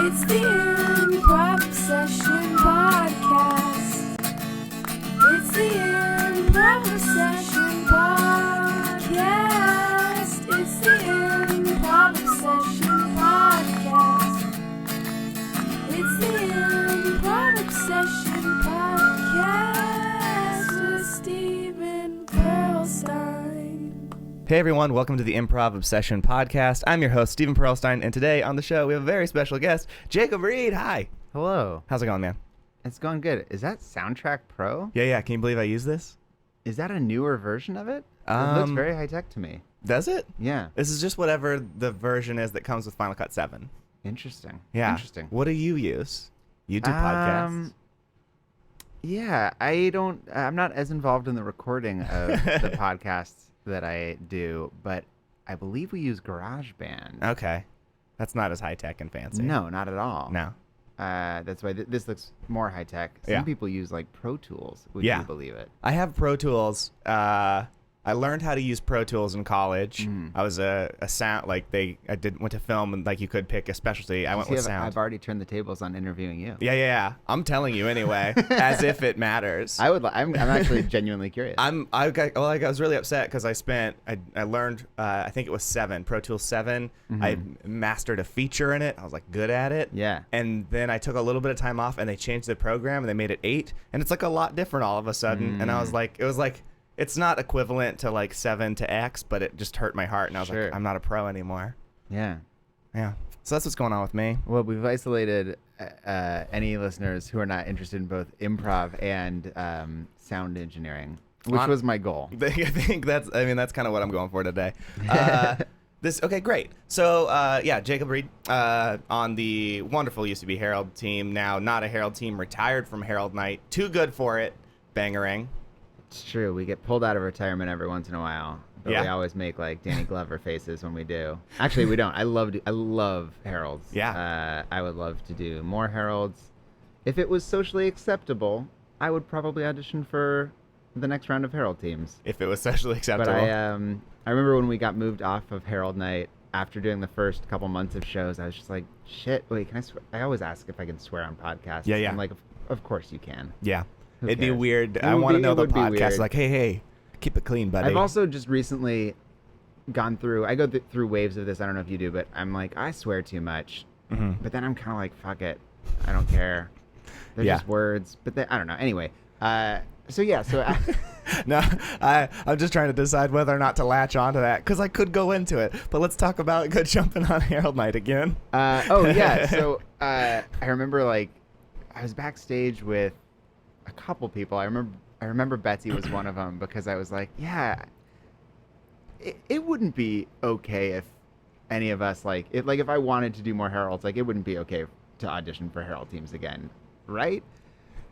It's the Improv Session Podcast. It's the Improv Session Podcast. It's the Improv Session Podcast. It's the Improv Session Podcast with Stephen Pearlstein. Hey everyone, welcome to the Improv Obsession Podcast. I'm your host, Stephen Pearlstein, and today on the show we have a very special guest, Jacob Reed. Hi. Hello. How's it going, man? It's going good. Is that Soundtrack Pro? Yeah. Can you believe I use this? Is that a newer version of it? It looks very high tech to me. Does it? Yeah. This is just whatever the version is that comes with Final Cut 7. Interesting. Yeah. Interesting. What do you use? You do podcasts? Yeah, I'm not as involved in the recording of the podcasts that I do, but I believe we use GarageBand. Okay. That's not as high tech and fancy. No, not at all. No. That's why this looks more high tech. Some Yeah. people use like Pro Tools. Would Yeah. you believe it? I have Pro Tools. I learned how to use Pro Tools in college. I was a sound went to film and like you could pick a specialty. I went with sound. I've already turned the tables on interviewing you. Yeah. I'm telling you anyway, as if it matters. I'm actually genuinely curious. I was really upset because I learned I think it was Pro Tools 7. I mastered a feature in it. I was like good at it. Yeah. And then I took a little bit of time off and they changed the program and they made it 8 and it's like a lot different all of a sudden. And I was like, it's not equivalent to like 7 to X, but it just hurt my heart and I was like, I'm not a pro anymore. Yeah. Yeah. So that's what's going on with me. Well, we've isolated any listeners who are not interested in both improv and sound engineering, which was my goal. I think that's kind of what I'm going for today. Okay, great. So, Jacob Reed on the wonderful UCB Herald team, now not a Herald team, retired from Herald Night. Too good for it, Bangarang. It's true. We get pulled out of retirement every once in a while, but Yeah. we always make like Danny Glover faces when we do. Actually, we don't. I love Heralds. Yeah. I would love to do more Heralds. If it was socially acceptable, I would probably audition for the next round of Herald teams. If it was socially acceptable. But I remember when we got moved off of Herald Night after doing the first couple months of shows, I was just like, shit, wait, can I swear? I always ask if I can swear on podcasts. Yeah. I'm like, of course you can. Yeah. Who It'd be cares? weird. It I would want to be- know it the would be podcast. weird. Like, hey, keep it clean, buddy. I've also just recently gone through, I go through waves of this. I don't know if you do, but I'm like, I swear too much. But then I'm kind of like, fuck it. I don't care. They're Yeah. just words. But I don't know. Anyway. So No, I'm just trying to decide whether or not to latch onto that because I could go into it. But let's talk about good jumping on Herald Night again. So I remember like I was backstage with a couple people. I remember Betsy was one of them because I was like, yeah, it wouldn't be okay if any of us if I wanted to do more Heralds, like it wouldn't be okay to audition for Herald teams again, right?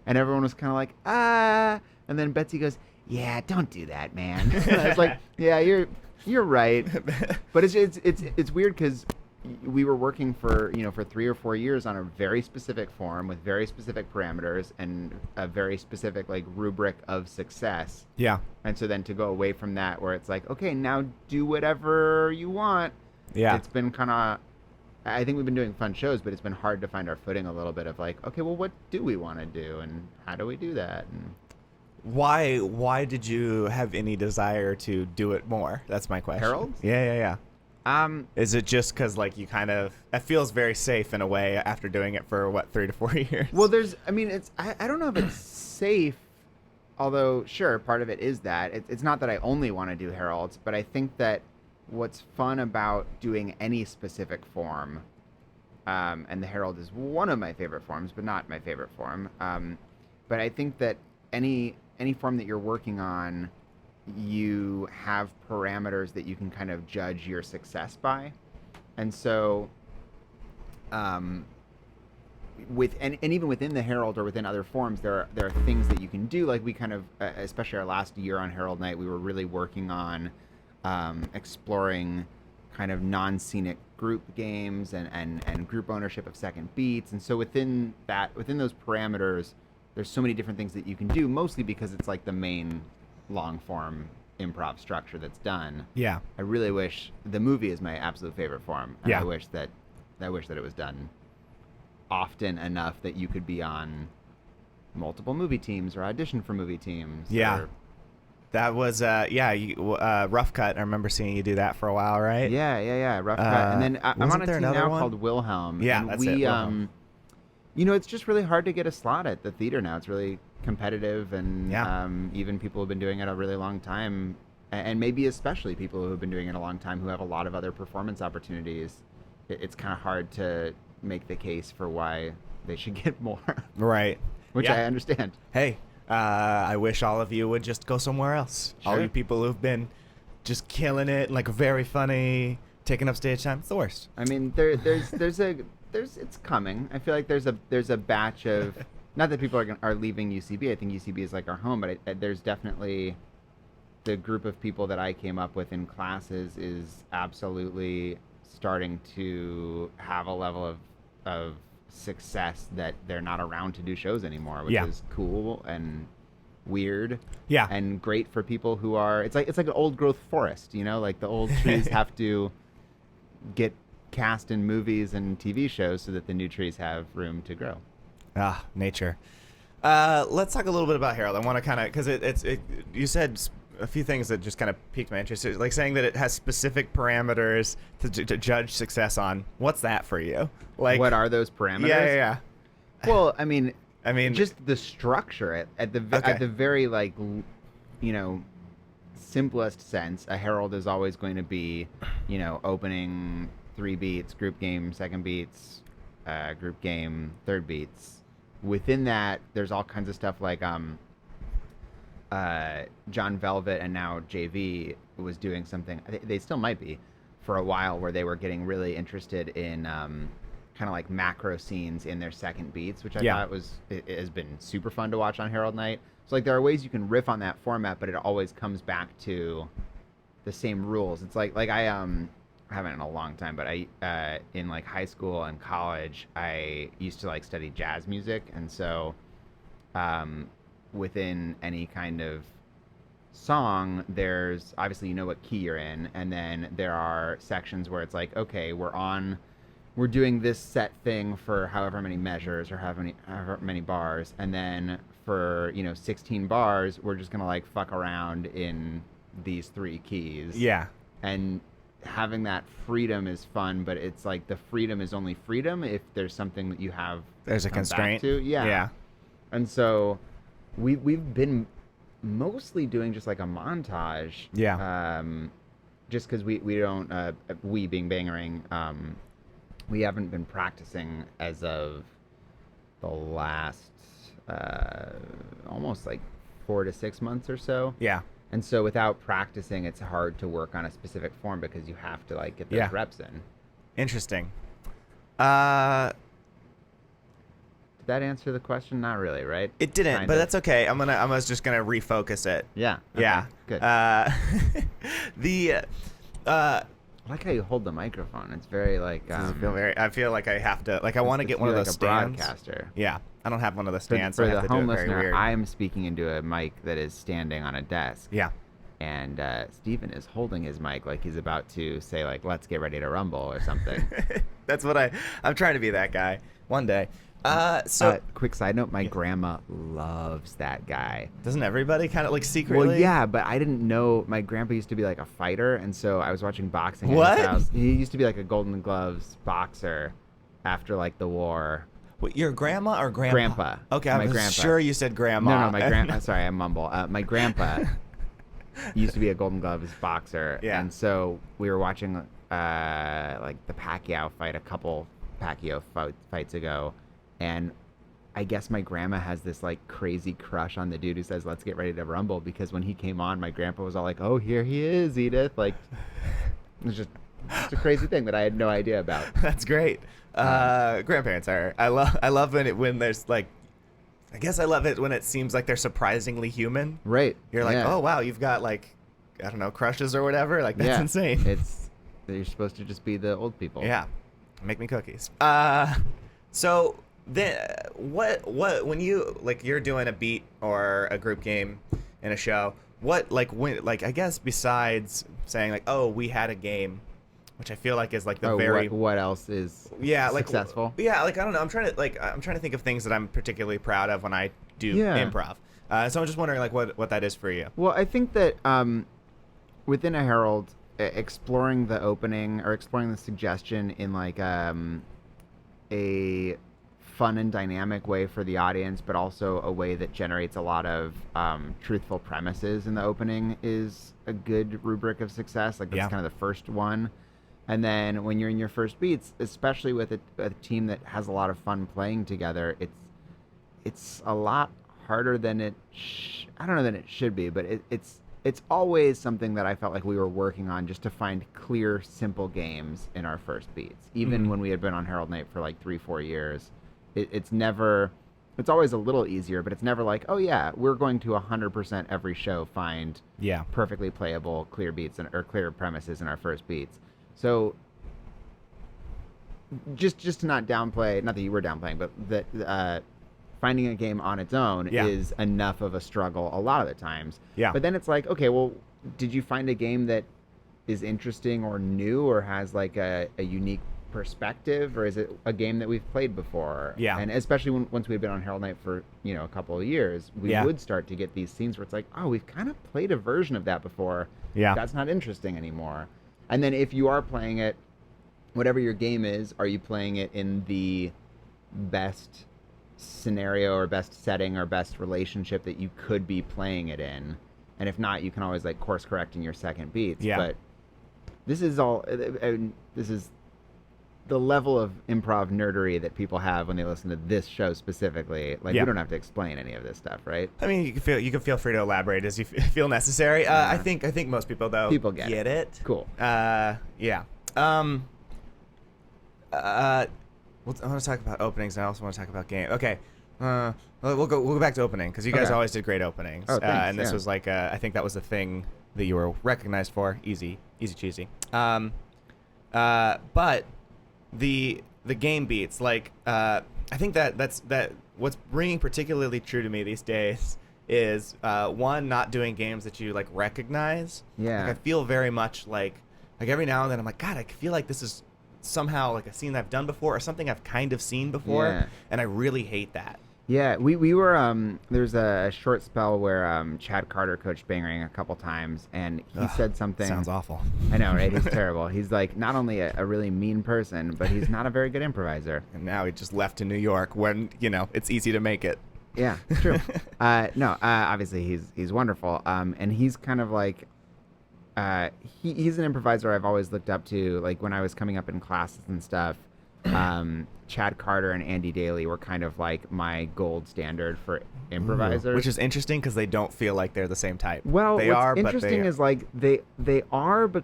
And everyone was kind of like, and then Betsy goes, yeah, don't do that, man. I was like, yeah, you're right. But it's weird because we were working for 3 or 4 years on a very specific form with very specific parameters and a very specific like rubric of success. Yeah. And so then to go away from that where it's like, okay, now do whatever you want. Yeah. It's been kind of, I think we've been doing fun shows, but it's been hard to find our footing a little bit of like, okay, well, what do we want to do and how do we do that? And Why did you have any desire to do it more? That's my question. Heralds? Yeah. Is it just because like you kind of it feels very safe in a way after doing it for 3 to 4 years? Well, I don't know if it's safe, although sure, part of it is that it's not that I only want to do Heralds, but I think that what's fun about doing any specific form, and the Herald is one of my favorite forms, but not my favorite form. But I think that any form that you're working on, you have parameters that you can kind of judge your success by. And so and even within the Herald or within other forms, there are things that you can do. Like we kind of, especially our last year on Herald Night, we were really working on exploring kind of non-scenic group games and group ownership of second beats. And so within those parameters, there's so many different things that you can do, mostly because it's like the main long form improv structure that's done. Yeah. I really wish the movie is my absolute favorite form. And Yeah. I wish that it was done often enough that you could be on multiple movie teams or audition for movie teams. Yeah. or- That was Rough Cut. I remember seeing you do that for a while, right? Yeah. Rough Cut. And then I'm wasn't on a there team another now one? called Wilhelm. Yeah, and that's we, it, Wilhelm. it's just really hard to get a slot at the theater now. It's really competitive, and Yeah. even people who've been doing it a really long time, and maybe especially people who have been doing it a long time who have a lot of other performance opportunities, it's kind of hard to make the case for why they should get more, Right. which Yeah. I understand. Hey, I wish all of you would just go somewhere else. All Sure. you people who've been just killing it, like very funny, taking up stage time, it's the worst. I mean, there's it's coming. I feel like there's a batch of, not that people are leaving UCB. I think UCB is like our home, but there's definitely the group of people that I came up with in classes is absolutely starting to have a level of success that they're not around to do shows anymore, which Yeah. is cool and weird. Yeah. And great for people who are, it's like an old growth forest, like the old trees have to get cast in movies and TV shows so that the new trees have room to grow. Ah, nature. Let's talk a little bit about Harold. I want to kind of, because you said a few things that just kind of piqued my interest. It's like saying that it has specific parameters to judge success on. What's that for you? Like, What are those parameters? Yeah. Well, I mean, Just the structure at the Okay. at the very simplest sense, a herald is always going to be, opening 3 beats, group game, second beats, group game, third beats. Within that, there's all kinds of stuff like John Velvet and now JV was doing something. They still might be for a while, where they were getting really interested in kind of like macro scenes in their second beats, which I thought it has been super fun to watch on Herald Night. So like there are ways you can riff on that format, but it always comes back to the same rules. It's like I haven't in a long time, but I in like high school and college I used to like study jazz music, and so within any kind of song, there's obviously what key you're in, and then there are sections where it's like, okay, we're doing this set thing for however many measures or however many bars, and then for 16 bars we're just gonna like fuck around in these 3 keys. Yeah. And having that freedom is fun, but it's like the freedom is only freedom if there's something that you have There's a to come back constraint. to. Yeah. And so we've been mostly doing just like a montage. Yeah. Just because we don't, we being Bangarang, we haven't been practicing as of the last almost like 4 to 6 months or so. Yeah. And so without practicing, it's hard to work on a specific form because you have to like get those reps in. Interesting. Did that answer the question? Not really, right? It didn't, Kind but of. that's okay. I was just gonna refocus it. Yeah. Okay, Yeah. Good. I I like how you hold the microphone. It's very like. I feel like I have to. Like I want to get one of like those a stands. broadcaster. Yeah. I don't have one of the For, stands. for so I the have to home do it very listener, weird. I'm speaking into a mic that is standing on a desk. Yeah. And Steven is holding his mic like he's about to say like, "Let's get ready to rumble" or something. That's what I'm trying to be that guy one day. Quick side note: my grandma loves that guy. Doesn't everybody kind of like secretly? Well, yeah, but I didn't know. My grandpa used to be like a fighter, and so I was watching boxing at What? his house. He used to be like a Golden Gloves boxer after like the war. Wait, your grandma or grandpa? Grandpa. Okay, My I was grandpa. sure you said grandma. No, my grandpa. Sorry, I mumble. My grandpa used to be a Golden Gloves boxer, Yeah. and so we were watching like the Pacquiao fight, a couple Pacquiao fights ago, and I guess my grandma has this like crazy crush on the dude who says, "Let's get ready to rumble," because when he came on, my grandpa was all like, "Oh, here he is, Edith!" Like, it's just a crazy thing that I had no idea about. That's great. Grandparents are. I love when there's like. I guess I love it when it seems like they're surprisingly human. Right. You're like, Yeah. oh wow, you've got like, I don't know, crushes or whatever. Like that's insane. You're supposed to just be the old people. Yeah, make me cookies. So then, what when you like you're doing a beat or a group game in a show? What I guess besides saying like, oh, we had a game, which I feel like is like the what else is successful? Yeah, like I don't know. I'm trying to think of things that I'm particularly proud of when I do improv. So I'm just wondering like what that is for you. Well, I think that within a Herald, exploring the opening or exploring the suggestion in like a fun and dynamic way for the audience, but also a way that generates a lot of truthful premises in the opening is a good rubric of success. Like that's kind of the first one. And then when you're in your first beats, especially with a team that has a lot of fun playing together, it's a lot harder than it I don't know than it should be, but it's always something that I felt like we were working on just to find clear, simple games in our first beats. Even when we had been on Herald Night for like 3-4 years, it's always a little easier, but it's never like, oh yeah, we're going to 100% every show find perfectly playable clear beats or clear premises in our first beats. So just to not downplay, not that you were downplaying, but that finding a game on its own is enough of a struggle a lot of the times. Yeah. But then it's like, okay, well, did you find a game that is interesting or new or has like a unique perspective, or is it a game that we've played before? Yeah. And especially once we've been on Herald Night for, a couple of years, we would start to get these scenes where it's like, oh, we've kind of played a version of that before. Yeah. That's not interesting anymore. And then if you are playing it, whatever your game is, are you playing it in the best scenario or best setting or best relationship that you could be playing it in? And if not, you can always like course correct in your second beats. Yeah. But this is the level of improv nerdery that people have when they listen to this show specifically. Like we don't have to explain any of this stuff, right? I mean, you can feel free to elaborate as you feel necessary. I think most people though get it. Cool. Yeah. I want to talk about openings, and I also want to talk about game. Okay. We'll go back to opening because you guys always did great openings. Oh, thanks, and this was like I think that was the thing that you were recognized for. Easy cheesy. But the game beats, like I think that's what's ringing particularly true to me these days is one, not doing games that you like recognize. Yeah. Like, I feel very much like every now and then I'm like, God, I feel like this is somehow like a scene that I've done before or something I've kind of seen before, and I really hate that. Yeah, we were there's a short spell where Chad Carter coached Bangarang a couple times, and he said something. Sounds awful. I know, right? He's terrible. He's like not only a really mean person, but he's not a very good improviser. And now he just left to New York when it's easy to make it. Yeah, true. Obviously he's wonderful, and he's kind of like he's an improviser I've always looked up to. Like when I was coming up in classes and stuff. Chad Carter and Andy Daly were kind of like my gold standard for improvisers. Which is interesting because they don't feel like they're the same type. Well, what's interesting is like they are, but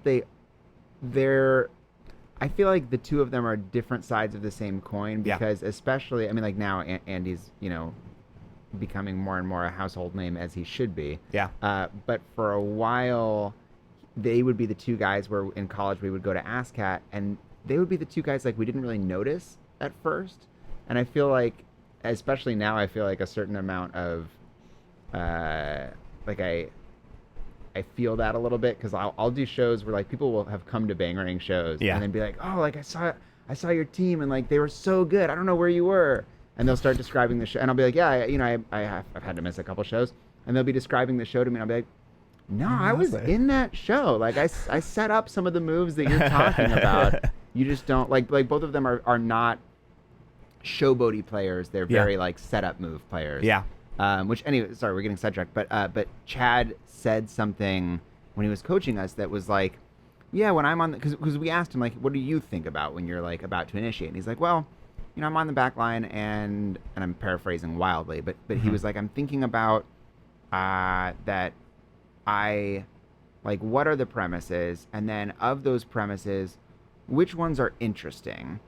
they're. I feel like the two of them are different sides of the same coin because especially, I mean, like now Andy's, becoming more and more a household name as he should be. Yeah. But for a while, they would be the two guys where in college we would go to ASCAT and they would be the two guys like we didn't really notice at first. And I feel like, especially now, I feel like a certain amount of, like I feel that a little bit because I'll do shows where like people will have come to Bangarang shows and then be like, oh, like I saw your team and like they were so good. I don't know where you were. And they'll start describing the show and I'll be like, yeah, I've had to miss a couple shows and they'll be describing the show to me and I'll be like, no, I was in that show. Like I set up some of the moves that you're talking about. You just don't like both of them are not showboaty players. They're very like setup move players. Yeah. Which anyway, sorry, we're getting sidetracked. But Chad said something when he was coaching us that was like, yeah, when I'm on because we asked him like, what do you think about when you're like about to initiate? And he's like, well, I'm on the back line and I'm paraphrasing wildly, but he was like, I'm thinking about that I like what are the premises, and then of those premises, which ones are interesting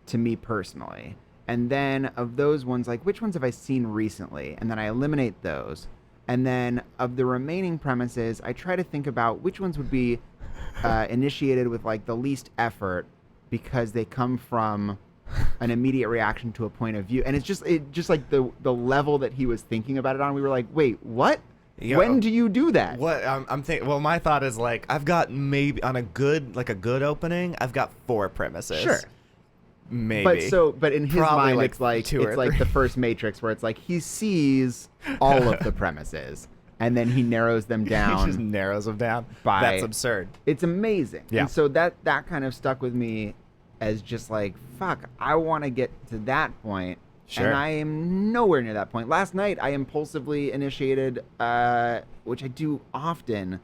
to me personally, and then of those ones, like which ones have I seen recently, and then I eliminate those, and then of the remaining premises, I try to think about which ones would be initiated with like the least effort because they come from an immediate reaction to a point of view, and it's just like the level that he was thinking about it on. We were like, wait, what? When do you do that? What I'm thinking. Well, my thought is like I've got maybe on a good opening, I've got 4 premises. Sure. Maybe. But in his Probably mind, like it's like 2 or it's like 3. the first Matrix, where it's like he sees all of the premises, and then he narrows them He down. just narrows them down. by- That's absurd. It's amazing. Yeah. And so that kind of stuck with me as just like, fuck, I want to get to that point. Sure. And I am nowhere near that point. Last night, I impulsively initiated, which I do often.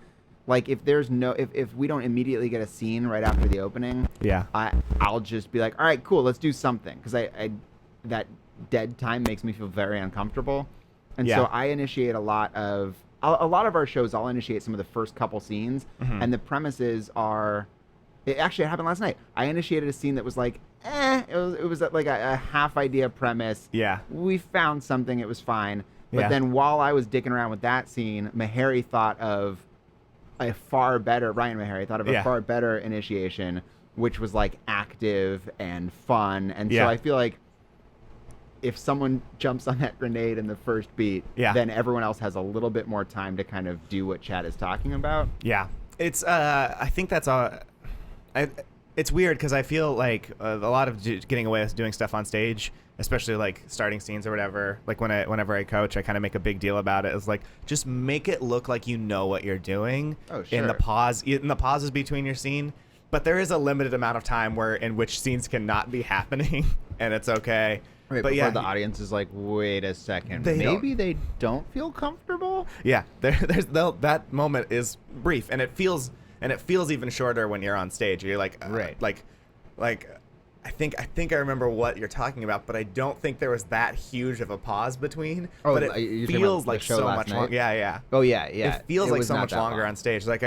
Like, if we don't immediately get a scene right after the opening, Yeah. I'll just be like, all right, cool, let's do something. Because that dead time makes me feel very uncomfortable. And Yeah. so I initiate a lot of our shows. I'll initiate some of the first couple scenes, and the premises are. It actually happened last night. I initiated a scene that was like, it was like a half idea premise. Yeah. We found something. It was fine. But Yeah. then while I was dicking around with that scene, Ryan Meharry thought of a Yeah. far better initiation, which was like active and fun. And Yeah. so I feel like if someone jumps on that grenade in the first beat, Yeah. then everyone else has a little bit more time to kind of do what Chad is talking about. Yeah. It's I think that's it's weird because I feel like a lot of getting away with doing stuff on stage, especially like starting scenes or whatever, like whenever I coach, I kind of make a big deal about it. It's like, just make it look like you know what you're doing Oh, in the sure. pauses between your scene. But there is a limited amount of time in which scenes cannot be happening, and it's okay. Right, but before yeah, the audience is like, wait a second, They don't- maybe they don't feel comfortable? yeah, that moment is brief, and it feels even shorter when you're on stage. You're like, Right. like, I think I remember what you're talking about, but I don't think there was that huge of a pause between. Oh, but you're it talking feels about the like show so last much night? longer. Yeah. Oh, yeah, yeah. It feels like was so not much that longer long. on stage. Like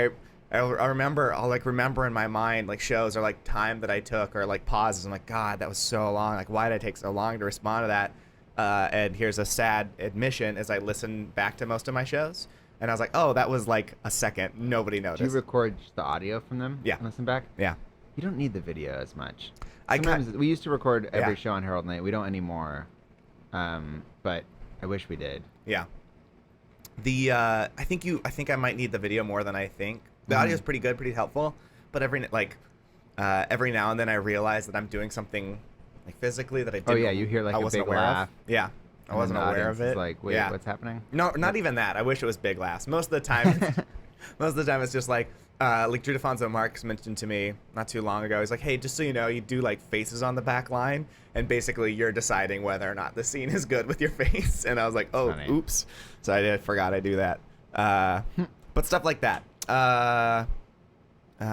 I'll remember in my mind like shows or like time that I took or like pauses. I'm like, God, that was so long. Like, why did I take so long to respond to that? And here's a sad admission: as I listen back to most of my shows, and I was like, oh, that was like a second. Nobody noticed. Do you record the audio from them? Yeah. And listen back? Yeah. You don't need the video as much. I Sometimes we used to record every Yeah. show on Herald Night. We don't anymore. But I wish we did. Yeah. The I think I might need the video more than I think. The audio's pretty good, pretty helpful, but every now and then I realize that I'm doing something like physically that I didn't. Oh yeah, you hear like I a wasn't big aware laugh. of. Yeah. I and wasn't then the aware audience of is it. like, wait, yeah. what's happening? No, not even that. I wish it was big laughs. Most of the time, it's just like Drew DeFonso Marks mentioned to me not too long ago. He's like, hey, just so you know, you do like faces on the back line, and basically you're deciding whether or not the scene is good with your face. And I was like, oh, Funny. oops. So I forgot I do that. But stuff like that.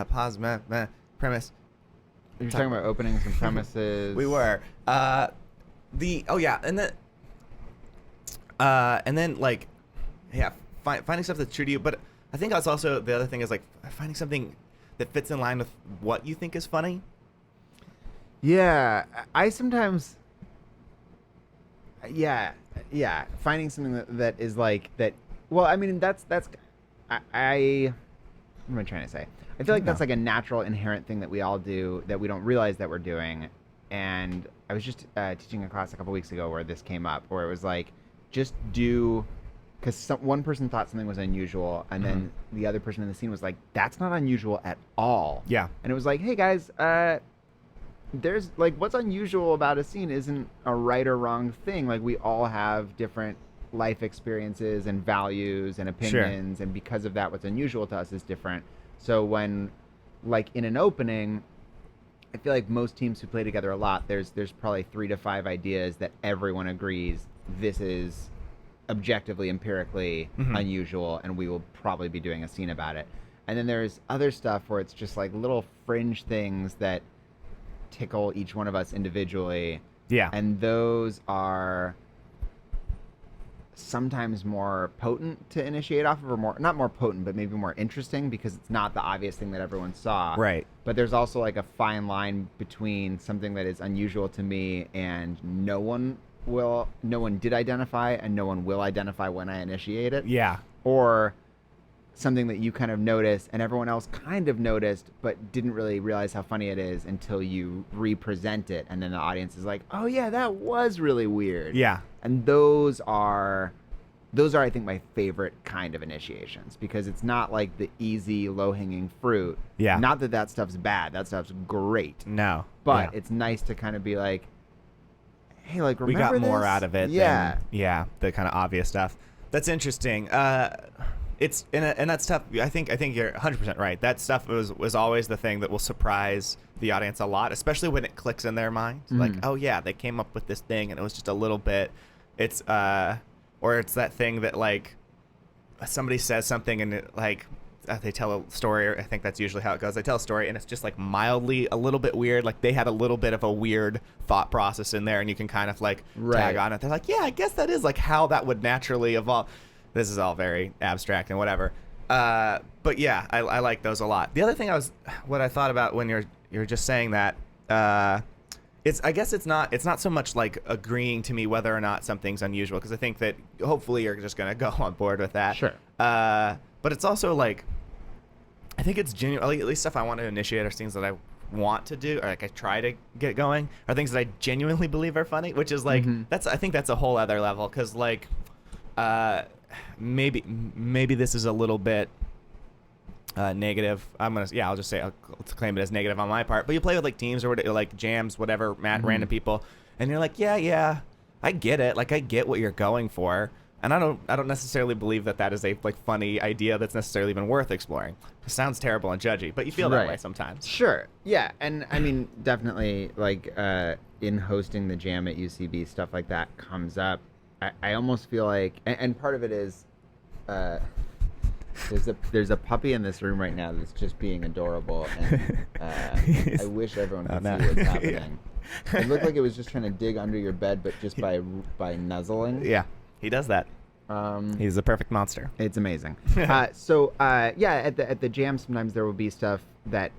Pause, premise. You're talking about openings and premises. We were. And then like, yeah, finding stuff that's true to you. But I think that's also the other thing is like finding something that fits in line with what you think is funny. Yeah, I sometimes. Yeah, finding something that is like that. Well, I mean, that's. I what am I trying to say? I feel like that's like a natural, inherent thing that we all do that we don't realize that we're doing. And I was just teaching a class a couple weeks ago where this came up, where it was like, just do, because one person thought something was unusual, and then the other person in the scene was like, that's not unusual at all. Yeah. And it was like, hey guys, there's like, what's unusual about a scene isn't a right or wrong thing. Like, we all have different life experiences and values and opinions, and because of that, what's unusual to us is different. So when, like, in an opening, I feel like most teams who play together a lot, there's probably 3 to 5 ideas that everyone agrees this is objectively, empirically unusual, and we will probably be doing a scene about it. And then there's other stuff where it's just like little fringe things that tickle each one of us individually. Yeah. And those are sometimes more potent to initiate off of, or more, not more potent, but maybe more interesting, because it's not the obvious thing that everyone saw. Right. But there's also like a fine line between something that is unusual to me and no one did identify and no one will identify when I initiate it. Yeah. Or something that you kind of notice and everyone else kind of noticed but didn't really realize how funny it is until you represent it, and then the audience is like, oh yeah, that was really weird. Yeah. And those are those are, I think, my favorite kind of initiations, because it's not like the easy, low-hanging fruit. Yeah. Not that that stuff's bad. That stuff's great. No. But it's nice to kind of be like, hey, like, remember we got more this? out of it Yeah. than, the kind of obvious stuff. That's interesting. It's and that stuff. I think you're 100% right. That stuff was always the thing that will surprise the audience a lot, especially when it clicks in their mind. Like, oh yeah, they came up with this thing, and it was just a little bit. It's or it's that thing that like somebody says something and it, like they tell a story. Or I think that's usually how it goes. They tell a story and it's just like mildly a little bit weird. Like they had a little bit of a weird thought process in there, and you can kind of like tag on it. They're like, yeah, I guess that is like how that would naturally evolve. This is all very abstract and whatever. But yeah, I like those a lot. The other thing what I thought about when you're just saying that, I guess it's not so much like agreeing to me whether or not something's unusual, because I think that hopefully you're just gonna go on board with that. Sure. But it's also like, I think it's genuine. At least stuff I want to initiate are things that I want to do, or like I try to get going, are things that I genuinely believe are funny, which is like I think that's a whole other level, because like maybe this is a little bit negative. I'll just say I'll claim it as negative on my part. But you play with like teams or whatever, like jams, whatever, random people, and you're like, yeah, I get it. Like I get what you're going for, and I don't necessarily believe that is a like funny idea that's necessarily even worth exploring. It sounds terrible and judgy, but you feel that way sometimes. Sure. Yeah, and I mean definitely like in hosting the jam at UCB, stuff like that comes up. I almost feel like, and part of it is, there's a puppy in this room right now that's just being adorable, and I wish everyone could see what's happening. It looked like it was just trying to dig under your bed, but just by nuzzling. Yeah, he does that. He's a perfect monster. It's amazing. At the jam, sometimes there will be stuff that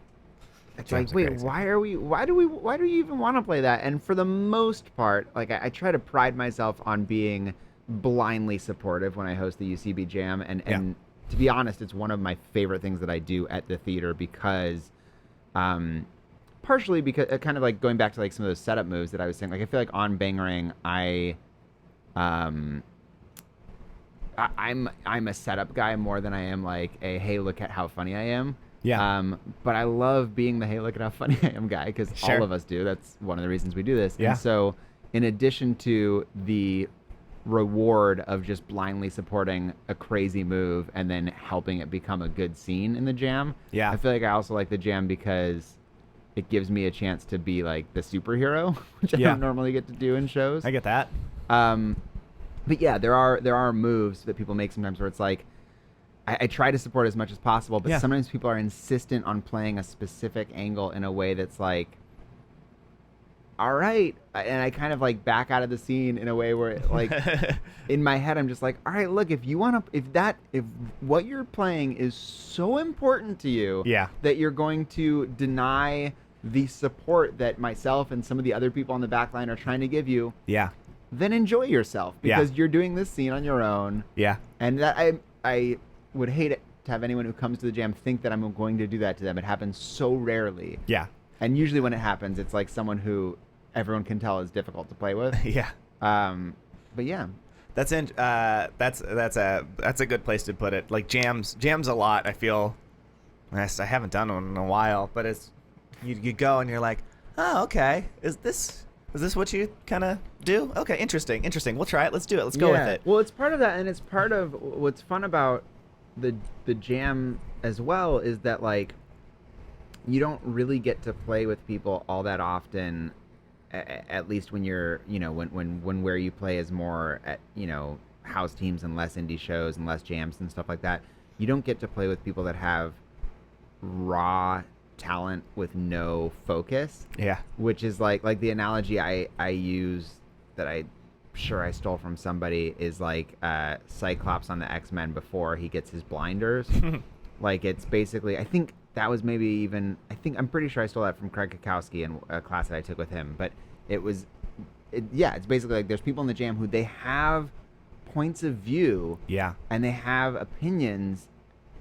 it's like, wait, why do you even want to play that? And for the most part, like I try to pride myself on being blindly supportive when I host the UCB Jam, and to be honest, it's one of my favorite things that I do at the theater, because partially because kind of like going back to like some of those setup moves that I was saying, like I feel like on Bangarang I'm a setup guy more than I am like a hey, look at how funny I am. Yeah. But I love being the hey, look at how funny I am guy, because all of us do. That's one of the reasons we do this. Yeah. And so in addition to the reward of just blindly supporting a crazy move and then helping it become a good scene in the jam, I feel like I also like the jam because it gives me a chance to be like the superhero, which I don't normally get to do in shows. I get that. But yeah, there are moves that people make sometimes where it's like, I try to support as much as possible, but sometimes people are insistent on playing a specific angle in a way that's like, all right. And I kind of like back out of the scene in a way where like in my head, I'm just like, all right, look, if what you're playing is so important to you that you're going to deny the support that myself and some of the other people on the back line are trying to give you, then enjoy yourself, because you're doing this scene on your own. Yeah. And that I would hate it to have anyone who comes to the jam think that I'm going to do that to them. It happens so rarely. Yeah. And usually when it happens, it's like someone who everyone can tell is difficult to play with. But yeah. That's a good place to put it. Like jams a lot. I feel I haven't done one in a while, but it's you go and you're like, oh, okay. Is this what you kind of do? Okay, interesting. We'll try it. Let's do it. Let's go with it. Well, it's part of that, and it's part of what's fun about the jam as well is that like you don't really get to play with people all that often, at least when you're when where you play is more at house teams and less indie shows and less jams and stuff like that. You don't get to play with people that have raw talent with no focus. Yeah. Which is like the analogy I use that I stole from somebody is like Cyclops on the X-Men before he gets his blinders. Like it's basically, I think that was maybe even, I'm pretty sure I stole that from Craig Kukowski in a class that I took with him, but it's basically like there's people in the jam who they have points of view and they have opinions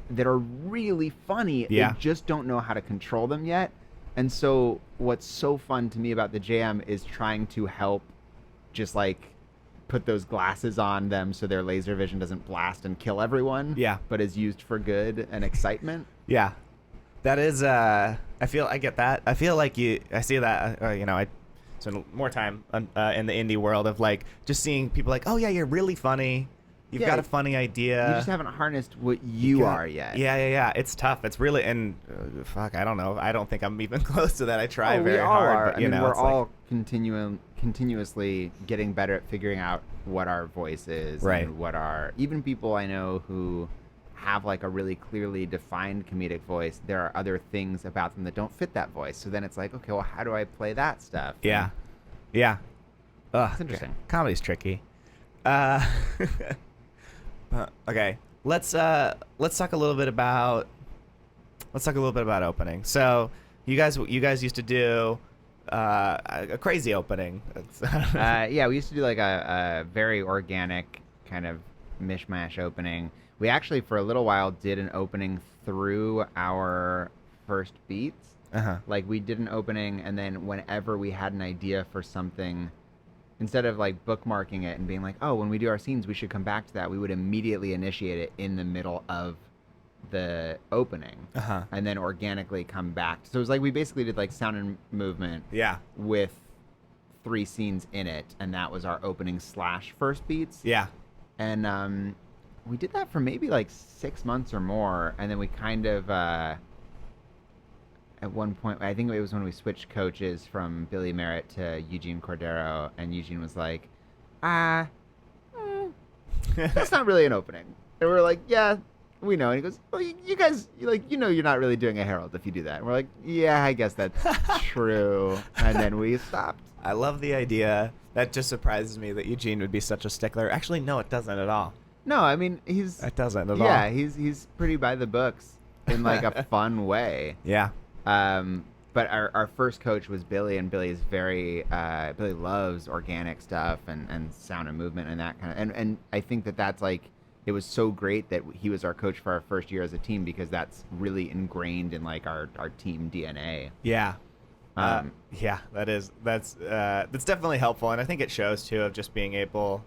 that are really funny. They just don't know how to control them yet. And so what's so fun to me about the jam is trying to help just like put those glasses on them so their laser vision doesn't blast and kill everyone. Yeah. But is used for good and excitement. Yeah. That is, I get that. I feel like I see that, I spend more time in the indie world of like just seeing people like, oh yeah, you're really funny. You've got a funny idea. You just haven't harnessed what you are yet. Yeah. It's tough. It's really, and I don't know. I don't think I'm even close to that. I try very we all hard. are. But, I mean, we're it's all continuously getting better at figuring out what our voice is. Right. And what even people I know who have like a really clearly defined comedic voice, there are other things about them that don't fit that voice. So then it's like, okay, well, how do I play that stuff? Yeah. Ugh, It's interesting. Comedy's tricky. Okay, let's talk a little bit about opening. So you guys used to do a crazy opening. Yeah, we used to do like a very organic kind of mishmash opening. We actually for a little while did an opening through our first beats. Like we did an opening, and then whenever we had an idea for something, instead of like bookmarking it and being like, oh, when we do our scenes, we should come back to that, we would immediately initiate it in the middle of the opening and then organically come back. So it was like we basically did like sound and movement with 3 scenes in it, and that was our opening / first beats. Yeah. And we did that for maybe like 6 months or more, and then we kind of at one point, I think it was when we switched coaches from Billy Merritt to Eugene Cordero, and Eugene was like, that's not really an opening. And we're like, yeah, we know. And he goes, well, you guys, you're not really doing a Herald if you do that. And we're like, yeah, I guess that's true. And then we stopped. I love the idea. That just surprises me that Eugene would be such a stickler. Actually, no, it doesn't at all. No, I mean, It doesn't at all. Yeah, he's pretty by the books in like a fun way. Yeah. But our first coach was Billy, and Billy is Billy loves organic stuff and sound and movement and that kind of, and I think that's like, it was so great that he was our coach for our first year as a team, because that's really ingrained in like our team DNA. Yeah. Yeah, that's definitely helpful, and I think it shows too of just being able.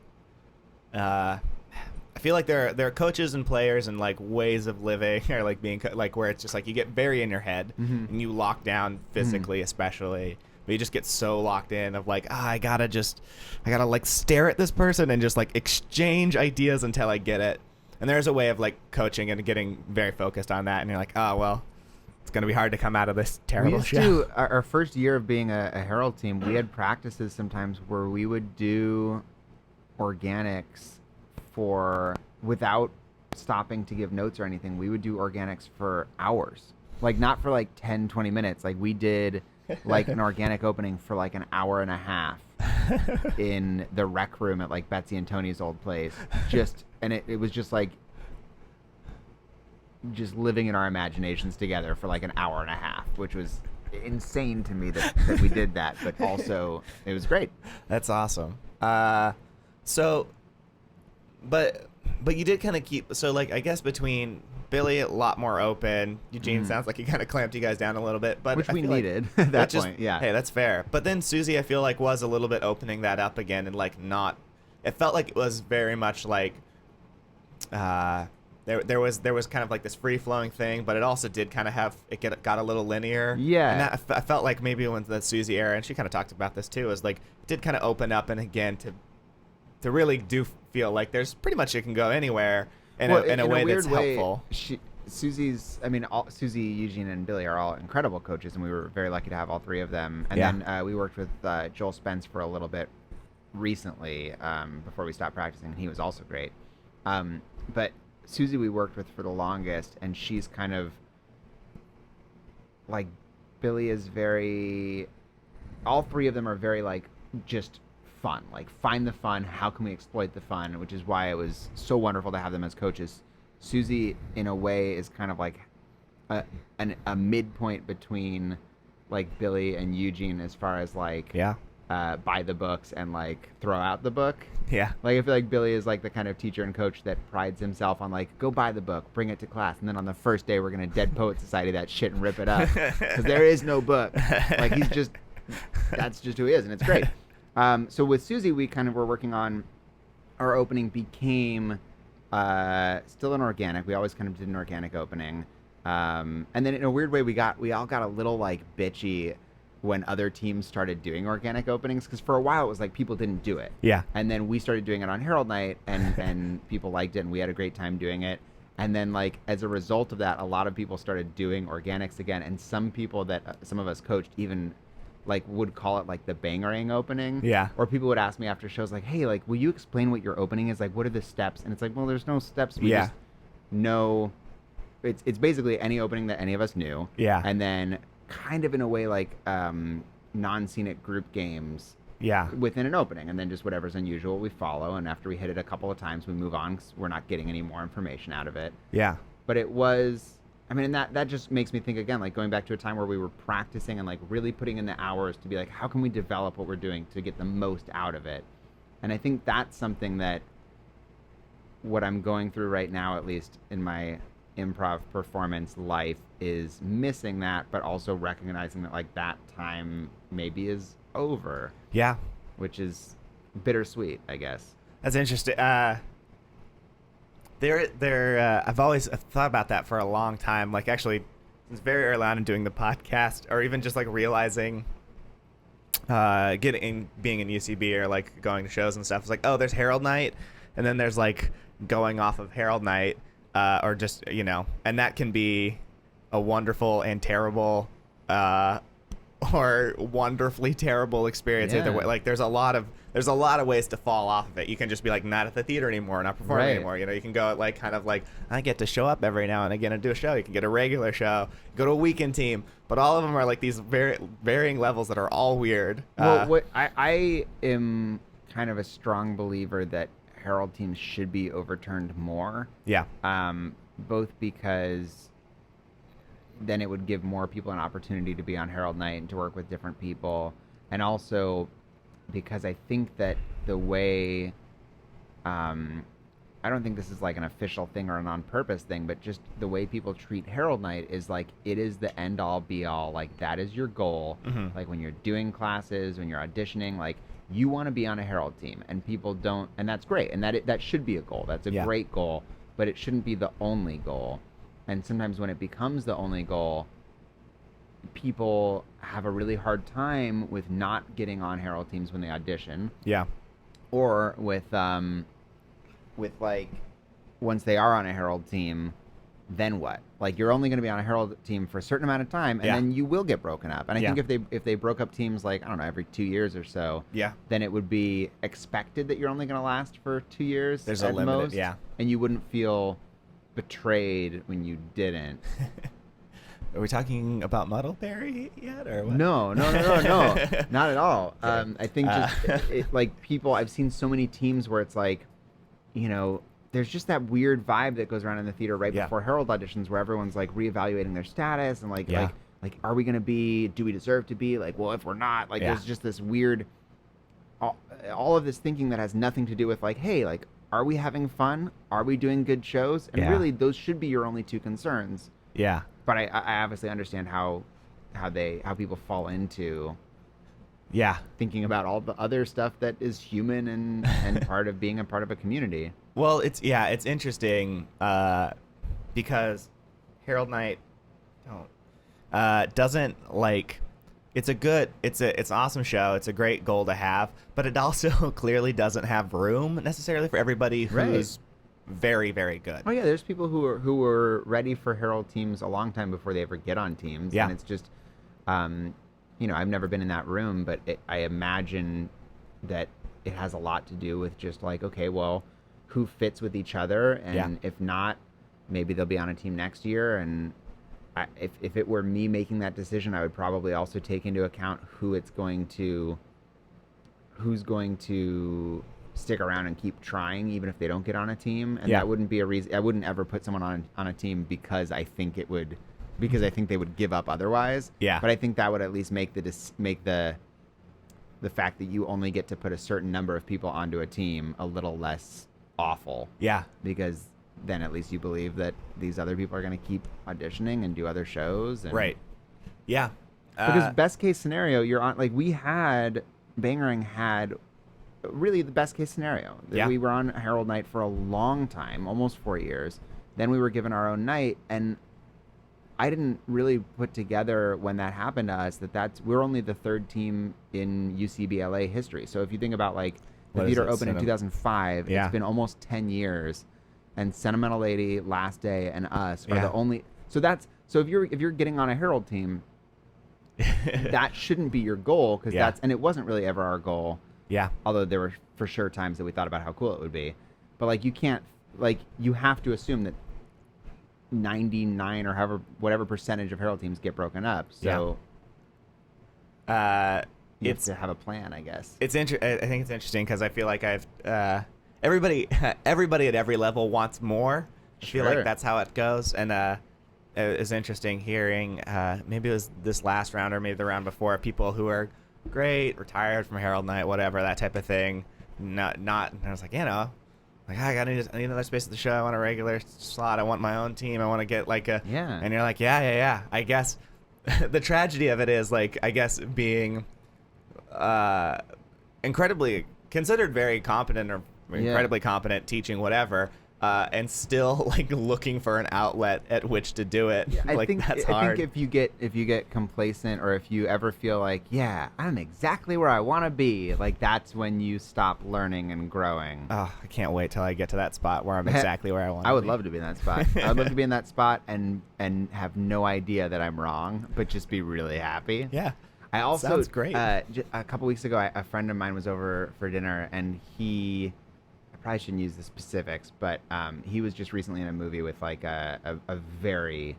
I feel like there are coaches and players and like ways of living, or like being like where it's just like you get very in your head and you lock down physically, especially, but you just get so locked in of like, I gotta like stare at this person and just like exchange ideas until I get it. And there's a way of like coaching and getting very focused on that, and you're like, oh well, it's gonna be hard to come out of this terrible show. Our first year of being a Herald team, we had practices sometimes where we would do organics without stopping to give notes or anything. We would do organics for hours, like not for like 10-20 minutes. Like we did like an organic opening for like an hour and a half in the rec room at like Betsy and Tony's old place, and it was just like just living in our imaginations together for like an hour and a half, which was insane to me that we did that, but also it was great. That's awesome. But you did kind of keep, so like I guess between Billy a lot more open, Eugene sounds like he kind of clamped you guys down a little bit, but which we needed like, at that point. Yeah. Hey, that's fair. But then Susie, I feel like was a little bit opening that up again, and like not. It felt like it was very much like there was kind of like this free flowing thing, but it also did kind of have got a little linear. Yeah. And that, I felt like maybe when the Susie era, and she kind of talked about this too, is like it did kind of open up, and again to really do feel like there's pretty much it can go anywhere in a way that's helpful. Susie, Eugene, and Billy are all incredible coaches, and we were very lucky to have all 3 of them. And then we worked with Joel Spence for a little bit recently before we stopped practicing, and he was also great. But Susie we worked with for the longest, and she's kind of like, Billy is very, all 3 of them are very like just fun, like find the fun, how can we exploit the fun, which is why it was so wonderful to have them as coaches. Susie in a way is kind of like a midpoint between like Billy and Eugene as far as like buy the books and like throw out the book. Yeah. Like I feel like Billy is like the kind of teacher and coach that prides himself on like, go buy the book, bring it to class, and then on the first day we're gonna Dead Poet Society that shit and rip it up because there is no book. Like that's just who he is, and it's great. So with Susie, we kind of were working on our opening became still an organic. We always kind of did an organic opening. And then in a weird way, we all got a little like bitchy when other teams started doing organic openings, because for a while it was like people didn't do it. Yeah. And then we started doing it on Herald Night, and people liked it, and we had a great time doing it. And then like as a result of that, a lot of people started doing organics again, and some people that some of us coached even like would call it like the Bangarang opening. Yeah. Or people would ask me after shows like, hey, like, will you explain what your opening is? Like, what are the steps? And it's like, well, there's no steps. We just know it's basically any opening that any of us knew. Yeah. And then kind of in a way like non-scenic group games within an opening, and then just whatever's unusual we follow, and after we hit it a couple of times we move on because we're not getting any more information out of it. Yeah. But it was, I mean, and that just makes me think again, like going back to a time where we were practicing and like really putting in the hours to be like, how can we develop what we're doing to get the most out of it? And I think that's something that what I'm going through right now, at least in my improv performance life, is missing that, but also recognizing that like that time maybe is over. Yeah. Which is bittersweet, I guess. That's interesting. I've always thought about that for a long time. Like actually, since very early on in doing the podcast, or even just like realizing, being in UCB or like going to shows and stuff. It's like, oh, there's Herald Night, and then there's like going off of Herald Night, or just and that can be a wonderful and terrible, or wonderfully terrible experience either way. Like there's a lot of ways to fall off of it. You can just be like not at the theater anymore, not performing anymore. You can go like kind of like I get to show up every now and again and do a show. You can get a regular show, go to a weekend team, but all of them are like these very varying levels that are all weird. Well, I am kind of a strong believer that Herald teams should be overturned more. Yeah. Both because then it would give more people an opportunity to be on Herald Night and to work with different people, and also because I think that the way I don't think this is like an official thing or an on-purpose thing, but just the way people treat Herald Night is like it is the end-all be-all. Like that is your goal. Mm-hmm. Like when you're doing classes, when you're auditioning, like you want to be on a Herald team, and people don't, and that's great, and that should be a goal. That's a great goal, but it shouldn't be the only goal. And sometimes when it becomes the only goal, people have a really hard time with not getting on Herald teams when they audition. Yeah. Or with like once they are on a Herald team, then what? Like you're only going to be on a Herald team for a certain amount of time, and then you will get broken up. And I think if they broke up teams like, I don't know, every 2 years or so, then it would be expected that you're only going to last for 2 years. There's at a limit, most, and you wouldn't feel betrayed when you didn't. Are we talking about Muddleberry yet, or what? No, not at all. I think just like people, I've seen so many teams where it's like, there's just that weird vibe that goes around in the theater right before Herald auditions, where everyone's like reevaluating their status and like are we gonna be? Do we deserve to be? Like, well, if we're not, like, there's just this weird, all of this thinking that has nothing to do with like, hey, like, are we having fun? Are we doing good shows? And really, those should be your only two concerns. Yeah. But I obviously understand how people fall into thinking about all the other stuff that is human and part of being a part of a community. Well, it's interesting because Herald Night doesn't like. It's an awesome show. It's a great goal to have, but it also clearly doesn't have room necessarily for everybody who's very, very good. Oh yeah, there's people who were ready for Herald teams a long time before they ever get on teams. And it's just, I've never been in that room, but I imagine that it has a lot to do with just like, okay, well, who fits with each other, and if not, maybe they'll be on a team next year. And if it were me making that decision, I would probably also take into account who's going to stick around and keep trying even if they don't get on a team. And that wouldn't be a reason. I wouldn't ever put someone on a team because I think they would give up otherwise. Yeah. But I think that would at least make the fact that you only get to put a certain number of people onto a team a little less awful. Yeah. Because then at least you believe that these other people are going to keep auditioning and do other shows. And Yeah. Because best case scenario, you're on, like Bangarang had really the best case scenario. Yeah. We were on Herald Night for a long time, almost 4 years. Then we were given our own night, and I didn't really put together when that happened to us we're only the third team in UCB LA history. So if you think about like the theater opened in 2005, it's been almost 10 years, and Sentimental Lady, Last Day, and us are the only. So if you're getting on a Herald team, that shouldn't be your goal because and it wasn't really ever our goal. Yeah. Although there were for sure times that we thought about how cool it would be, but like you have to assume that 99 or whatever percentage of Herald teams get broken up. So you have to have a plan, I guess. I think it's interesting because I feel like everybody at every level wants more. I feel like that's how it goes, and it was interesting hearing maybe it was this last round or maybe the round before, people who are great, retired from Herald Night, whatever, that type of thing. Not and I was like, I need another space at the show. I want a regular slot. I want my own team. I want to get like a And you're like, yeah. I guess the tragedy of it is like, I guess being incredibly considered very competent or incredibly competent teaching whatever, and still like looking for an outlet at which to do it. Yeah, like that's hard. I think if you get complacent, or if you ever feel like, I'm exactly where I want to be, like that's when you stop learning and growing. Oh, I can't wait till I get to that spot where I'm exactly where I want to be. I would love to be in that spot. I would love to be in that spot and have no idea that I'm wrong, but just be really happy. Yeah. I also sounds great. A couple weeks ago, a friend of mine was over for dinner, and I probably shouldn't use the specifics, but he was just recently in a movie with like a very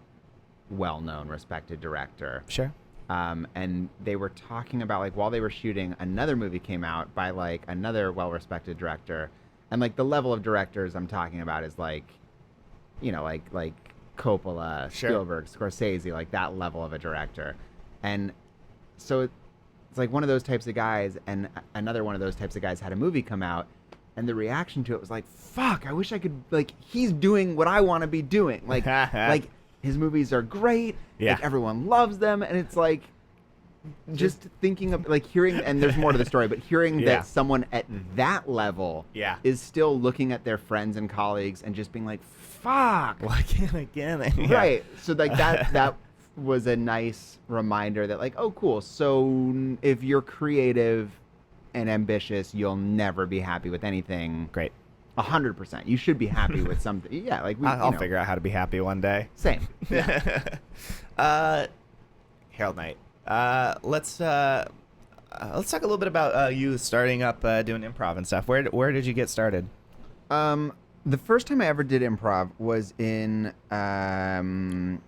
well-known, respected director. Sure. And they were talking about like while they were shooting, another movie came out by like another well-respected director, and like the level of directors I'm talking about is like, like Coppola, Spielberg, Scorsese, like that level of a director, and so it's like one of those types of guys, and another one of those types of guys had a movie come out. And the reaction to it was like, fuck, I wish I could, like, he's doing what I want to be doing. Like, like his movies are great. Yeah. Like, everyone loves them. And it's like, just thinking of, like, hearing, and there's more to the story, but hearing that someone at that level is still looking at their friends and colleagues and just being like, fuck. Why can't I get it? Right. So, like, that was a nice reminder that, like, oh, cool. So if you're creative and ambitious, you'll never be happy with anything. Great. 100%. You should be happy with something. Yeah, like I'll figure out how to be happy one day. Same. Yeah. Herald Night. Let's talk a little bit about you starting up doing improv and stuff. Where did you get started? The first time I ever did improv was in 7th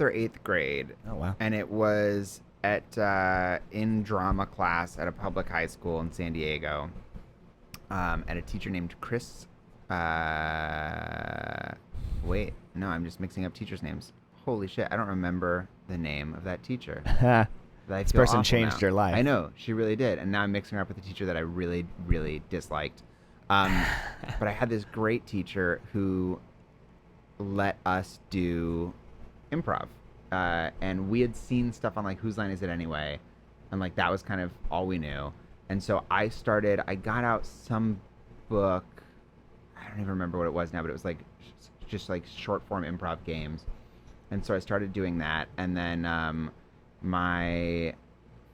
or 8th grade. Oh wow. And it was in drama class at a public high school in San Diego, and a teacher named Chris. Wait, no, I'm just mixing up teachers' names. Holy shit, I don't remember the name of that teacher. This person changed your life. I know, she really did, and now I'm mixing her up with a teacher that I really, really disliked. But I had this great teacher who let us do improv. And we had seen stuff on like Whose Line Is It Anyway, and like that was kind of all we knew. And so I got out some book, I don't even remember what it was now, but it was like just like short form improv games. And so I started doing that. And then my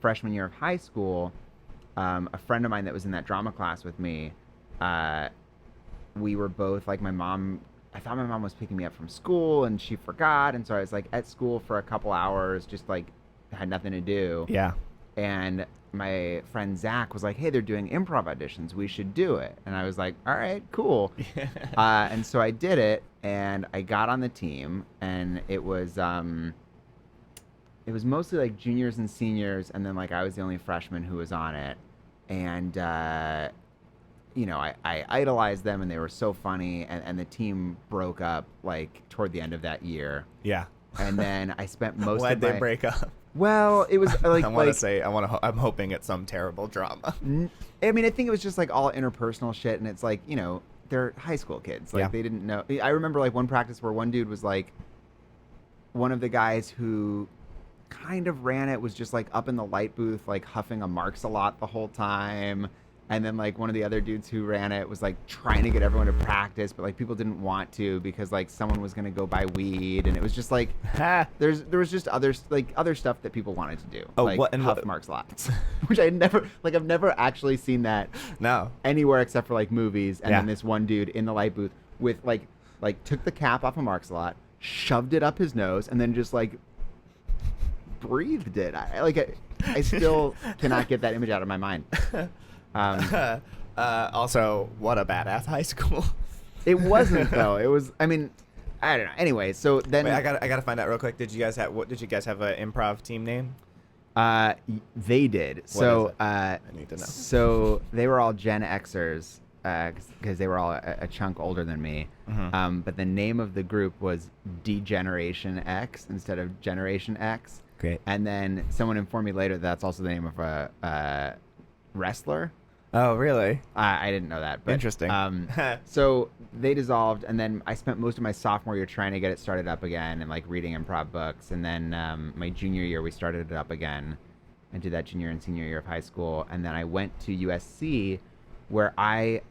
freshman year of high school, a friend of mine that was in that drama class with me, we were both like, I thought my mom was picking me up from school, and she forgot, and so I was like at school for a couple hours, just like had nothing to do. Yeah. And my friend Zach was like, "Hey, they're doing improv auditions. We should do it." And I was like, "All right, cool." And so I did it, and I got on the team, and it was mostly like juniors and seniors, and then like I was the only freshman who was on it, and I idolized them, and they were so funny, and the team broke up like toward the end of that year. Yeah. And then I spent most Why'd of they break up? Well, it was like I'm hoping it's some terrible drama. I mean, I think it was just like all interpersonal shit, and it's like, they're high school kids. Like they didn't know. I remember like one practice where one dude was like one of the guys who kind of ran it was just like up in the light booth, like huffing a Marks a lot the whole time. And then like one of the other dudes who ran it was like trying to get everyone to practice, but like people didn't want to because like someone was gonna go buy weed, and it was just like there was just other stuff that people wanted to do. Oh, like what? And huff what? Marks lots, which I've never actually seen that No. anywhere except for like movies. And Yeah. then this one dude in the light booth with like took the cap off of Mark's lot, shoved it up his nose, and then just like breathed it. I still cannot get that image out of my mind. Also, what a badass high school. It wasn't though. It was. I mean, I don't know. Anyway, so then Wait, I gotta find out real quick. Did you guys have an improv team name? They did. What So is it? I need to know. So they were all Gen Xers because they were all a chunk older than me. Mm-hmm. But the name of the group was Degeneration X instead of Generation X. Great. And then someone informed me later that's also the name of a wrestler. Oh, really? I didn't know that. But, Interesting. So they dissolved, and then I spent most of my sophomore year trying to get it started up again and like reading improv books. And then my junior year, we started it up again and did that junior and senior year of high school. And then I went to USC, where I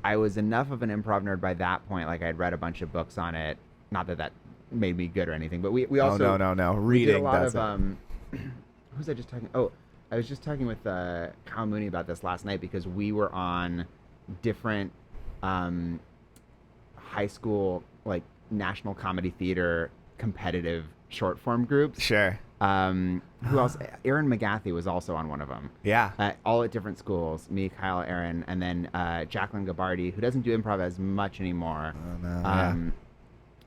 was enough of an improv nerd by that point. Like I'd read a bunch of books on it. Not that made me good or anything, but we also no. we did a Reading lot does of it. who was I just talking? Oh, I was just talking with Kyle Mooney about this last night because we were on different high school like National Comedy Theater competitive short form groups. Sure. Who else? Aaron McGathy was also on one of them. Yeah. All at different schools. Me, Kyle, Aaron, and then Jacqueline Gabardi, who doesn't do improv as much anymore,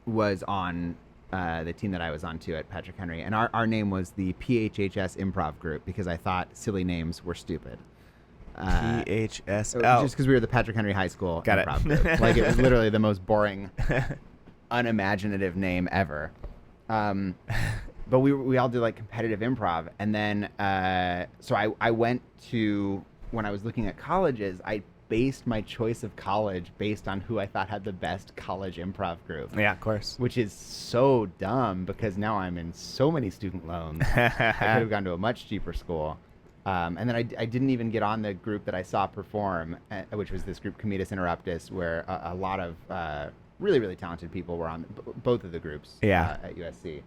was on the team that I was on too at Patrick Henry. And our name was the PHHS Improv Group because I thought silly names were stupid. PHS. Just because we were the Patrick Henry High School Got Improv it. Group. Like it was literally the most boring, unimaginative name ever. But we all did like competitive improv, and then so I went to, when I was looking at colleges, I based my choice of college based on who I thought had the best college improv group. Yeah, of course. Which is so dumb because now I'm in so many student loans. I could have gone to a much cheaper school. And then I didn't even get on the group that I saw perform, which was this group Cometus Interruptus, where a lot of really, really talented people were on both of the groups at USC.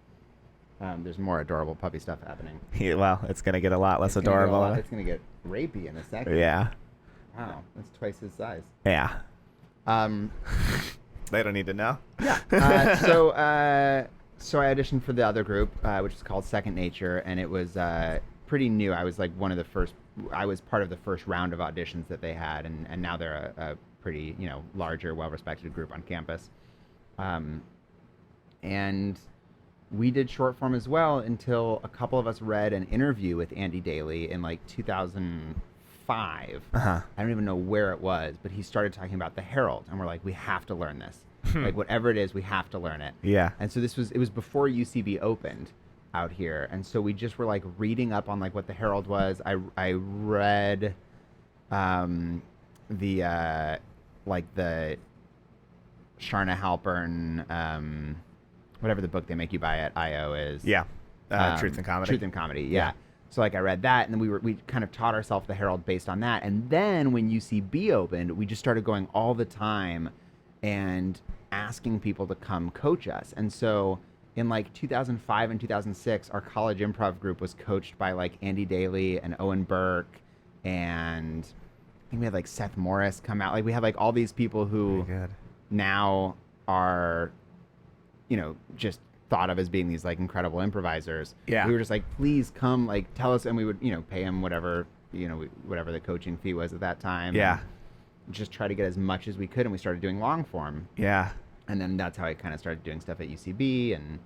There's more adorable puppy stuff happening. Yeah, well, it's going to get a lot less adorable. It's going to get rapey in a second. Yeah. Wow, that's twice his size. Yeah. They don't need to know. Yeah. So I auditioned for the other group, which is called Second Nature, and it was pretty new. I was like I was part of the first round of auditions that they had, and now they're a pretty, larger, well-respected group on campus. And we did short form as well until a couple of us read an interview with Andy Daly in like 2005. I don't even know where it was, but he started talking about the Herald, and we're like, we have to learn this. Like whatever it is, we have to learn it. Yeah. And so it was before UCB opened out here, and so we just were like reading up on like what the Herald was. I read the Sharna Halpern whatever the book they make you buy at IO is. Yeah. Truth and Comedy. Truth and Comedy, yeah. So like I read that, and then we kind of taught ourselves the Herald based on that. And then when UCB opened, we just started going all the time and asking people to come coach us. And so in like 2005 and 2006, our college improv group was coached by like Andy Daly and Owen Burke, and I think we had like Seth Morris come out. Like we had like all these people who now are, just thought of as being these like incredible improvisers. Yeah. We were just like, please come, like tell us, and we would, pay him whatever, whatever the coaching fee was at that time. Yeah. And just try to get as much as we could, and we started doing long form. Yeah. And then that's how I kind of started doing stuff at UCB. And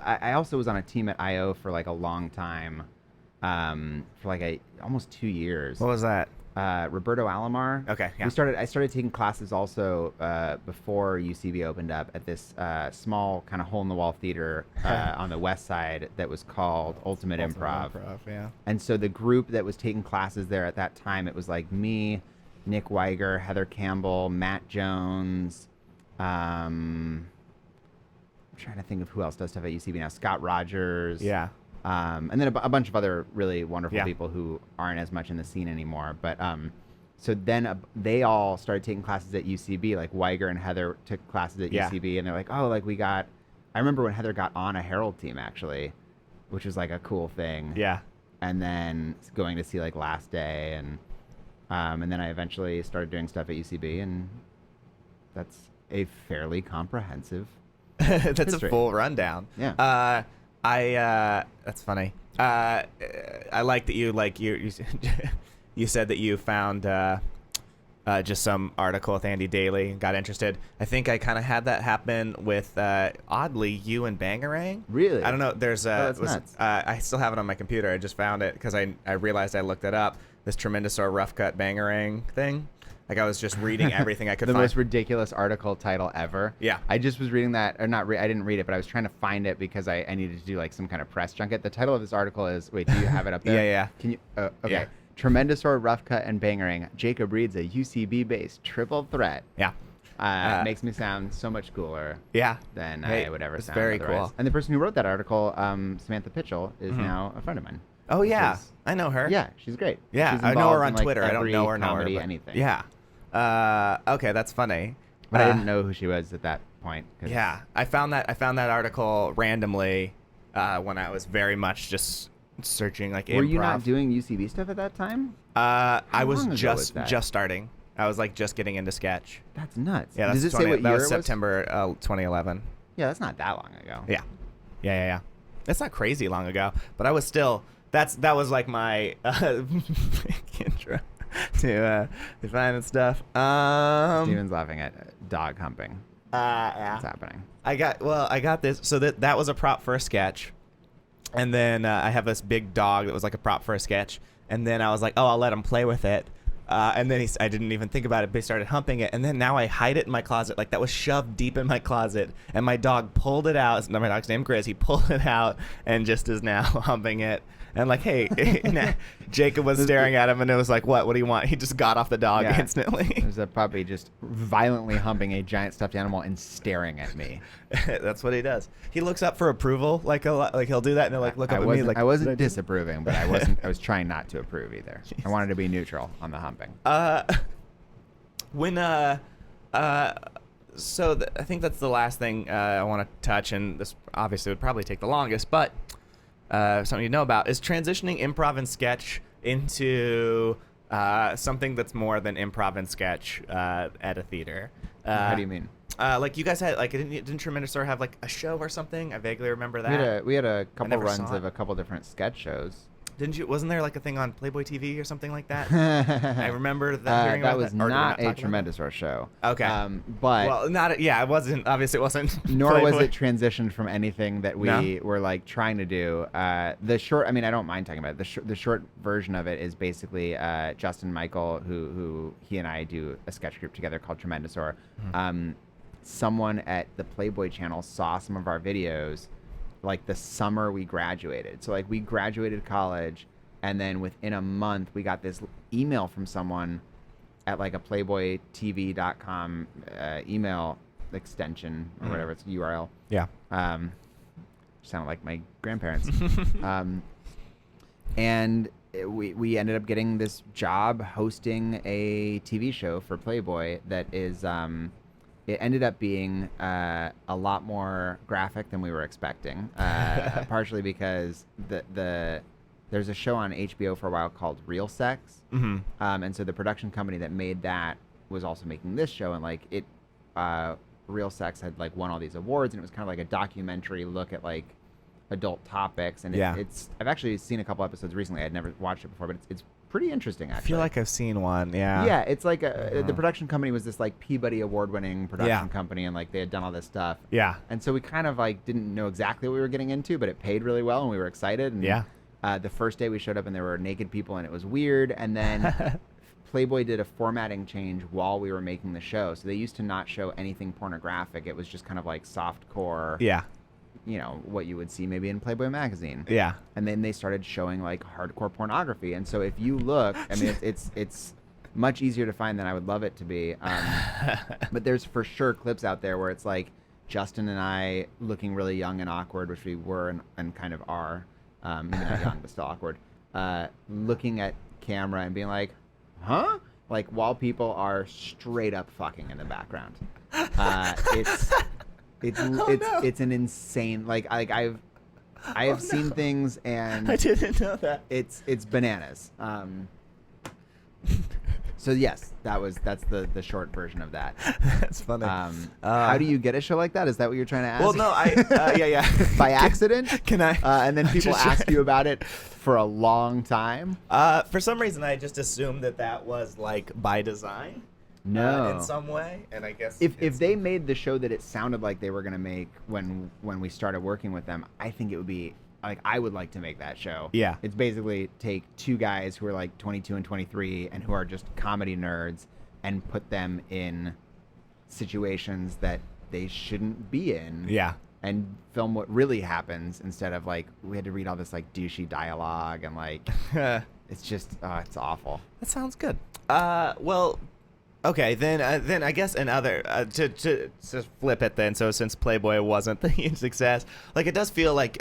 I also was on a team at IO for like a long time, for like almost 2 years. What was that? Roberto Alomar. Okay, yeah. I started taking classes also before UCB opened up at this small kind of hole-in-the-wall theater on the west side that was called Ultimate Improv. Yeah. And so the group that was taking classes there at that time, it was like me, Nick Weiger, Heather Campbell, Matt Jones. I'm trying to think of who else does stuff at UCB now. Scott Rogers. Yeah. And then a bunch of other really wonderful Yeah. people who aren't as much in the scene anymore. But so then they all started taking classes at UCB. Like Weiger and Heather took classes at Yeah. UCB, and they're like, oh, like I remember when Heather got on a Herald team actually, which was like a cool thing. Yeah. And then going to see like Last Day, and then I eventually started doing stuff at UCB, and that's a fairly comprehensive. That's history. a full rundown. Yeah. That's funny. I like that you said that you found just some article with Andy Daly and got interested. I think I kind of had that happen with oddly you and Bangarang. Really? I don't know. There's that's nuts. I still have it on my computer. I just found it because I realized I looked it up. This Tremendosaur Rough Cut Bangarang thing. Like I was just reading everything I could The find. most ridiculous article title ever. Yeah. I just was reading that, or not. I didn't read it, but I was trying to find it because I needed to do like some kind of press junket. The title of this article is. Wait, do you have it up there? Yeah. Can you? Okay. Yeah. Tremendosaur, Rough Cut, and Bangarang. Jacob reads a UCB based triple threat. Yeah. Makes me sound so much cooler Yeah. than Hey, I would ever it's sound. very otherwise. cool. And the person who wrote that article, Samantha Pitchell, is now a friend of mine. Oh yeah, is- I know her. Yeah, she's great. Yeah, She's I know her involved on in, like, Twitter. I don't every know her. comedy, but- anything. Yeah. Okay, that's funny. But I didn't know who she was at that point. 'Cause Yeah, I found that article randomly when I was very much just searching like Were improv. you not doing UCB stuff at that time? I was long ago just was that? just starting. I was like just getting into sketch. That's nuts. Yeah, that's Does it say what that year was it was? September 2011. Yeah, that's not that long ago. Yeah. That's not crazy long ago, but I was still. That was like my intro to finding stuff. Steven's laughing at dog humping. Yeah. What's happening? I got this. So that was a prop for a sketch, and then I have this big dog that was like a prop for a sketch, and then I was like, oh, I'll let him play with it. And then I didn't even think about it, but he started humping it, and then now I hide it in my closet. Like that was shoved deep in my closet, and my dog pulled it out. My dog's named Grizz. He pulled it out and just is now humping it. And like, hey, Jacob was staring at him, and it was like, what do you want? He just got off the dog Yeah. instantly. There's a puppy just violently humping a giant stuffed animal and staring at me. That's what he does. He looks up for approval, like a lot. Like he'll do that, and he'll like look up at me, like I "What wasn't did I do?" disapproving, but I was trying not to approve either. I wanted to be neutral on the humping. So I think that's the last thing I want to touch, and this obviously would probably take the longest, but something you know about is transitioning improv and sketch into something that's more than improv and sketch at a theater. How do you mean? Like you guys had like didn't Tremendosaur have like a show or something? I vaguely remember that. We had a couple never runs saw of it. a couple different sketch shows. Didn't you? Wasn't there like a thing on Playboy TV or something like that? I remember that. Hearing that about was that. Or did we not a talk about that? Tremendosaur show. Okay. But Well, not yeah. It wasn't. Obviously, it wasn't. nor was Playboy. it transitioned from anything that we No? were like trying to do. The short, I mean, I don't mind talking about it. The short version of it is basically Justin Michael, who he and I do a sketch group together called Tremendosaur. Someone at the Playboy channel saw some of our videos like the summer we graduated. So like we graduated college, and then within a month we got this email from someone at like a playboytv.com email extension or whatever it's URL. Yeah. Sounded like my grandparents. And we ended up getting this job hosting a TV show for Playboy that is it ended up being a lot more graphic than we were expecting, partially because there's a show on HBO for a while called Real Sex, and so the production company that made that was also making this show, and like it Real Sex had like won all these awards, and it was kind of like a documentary look at like adult topics, and Yeah. I've actually seen a couple episodes recently. I'd never watched it before, but it's pretty interesting actually. I feel like I've seen one. Yeah. Yeah, it's like the production company was this like Peabody award-winning production Yeah. company, and like they had done all this stuff. Yeah. And so we kind of like didn't know exactly what we were getting into, but it paid really well, and we were excited. And, Yeah. the first day we showed up, and there were naked people, and it was weird. And then Playboy did a formatting change while we were making the show, so they used to not show anything pornographic. It was just kind of like softcore. Yeah. You know, what you would see maybe in Playboy magazine. Yeah. And then they started showing like hardcore pornography. And so if you look, I mean, it's much easier to find than I would love it to be. But there's for sure clips out there where it's like Justin and I looking really young and awkward, which we were and kind of are. maybe not young, but still awkward, looking at camera and being like, huh? Like, while people are straight up fucking in the background. It's an insane, like I have seen things, and I didn't know that. It's bananas. So yes, that's the short version of that. That's funny. How do you get a show like that? Is that what you're trying to ask? Well, no, yeah. By accident? Can I? And then people ask you about it for a long time? For some reason, I just assumed that was like by design. No. In some way, and I guess if they made the show that it sounded like they were going to make when we started working with them, I think it would be like, I would like to make that show. Yeah. It's basically take two guys who are like 22 and 23 and who are just comedy nerds and put them in situations that they shouldn't be in. Yeah. And film what really happens instead of like, we had to read all this like douchey dialogue and like, it's just, it's awful. That sounds good. Well, okay, then I guess another to flip it then. So since Playboy wasn't the huge success, like it does feel like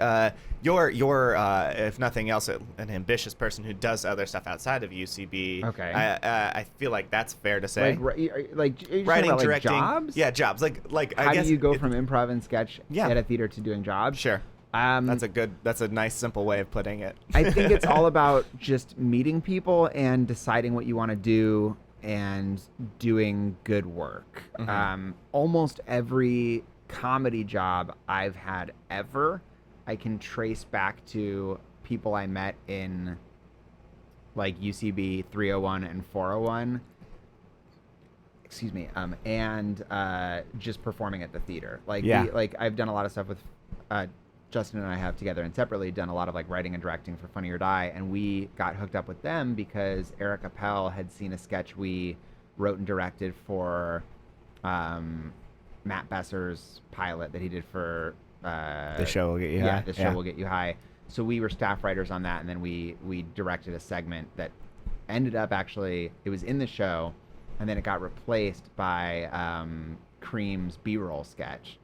you're if nothing else an ambitious person who does other stuff outside of UCB. Okay. I feel like that's fair to say. Like are you Writing, talking about, directing, like, jobs? Yeah, jobs. Like How I guess do you go from improv and sketch at a theater to doing jobs? Sure. That's a nice simple way of putting it. I think it's all about just meeting people and deciding what you want to do and doing good work. Mm-hmm. Almost every comedy job I've had ever, I can trace back to people I met in like UCB 301 and 401. Excuse me. And just performing at the theater. Like, yeah. I've done a lot of stuff with Justin and I have together and separately done a lot of like writing and directing for Funny or Die, and we got hooked up with them because Eric Appel had seen a sketch we wrote and directed for Matt Besser's pilot that he did for The Show Will Get You High. Yeah, The Show Will Get You High. So we were staff writers on that, and then we directed a segment that ended up actually, it was in the show, and then it got replaced by Cream's B-roll sketch.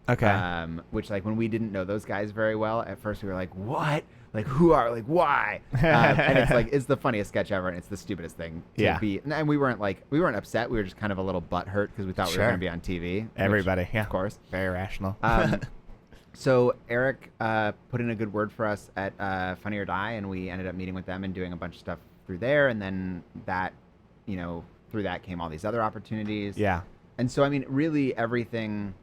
Okay. Which, like, when we didn't know those guys very well, at first we were like, what? Like, who are, like, why? And it's like, it's the funniest sketch ever, and it's the stupidest thing to be. And we weren't upset. We were just kind of a little butthurt because we thought we were going to be on TV. Everybody, Of course. Very rational. So Eric put in a good word for us at Funny or Die, and we ended up meeting with them and doing a bunch of stuff through there. And then that, through that came all these other opportunities. Yeah. And so, I mean, really everything...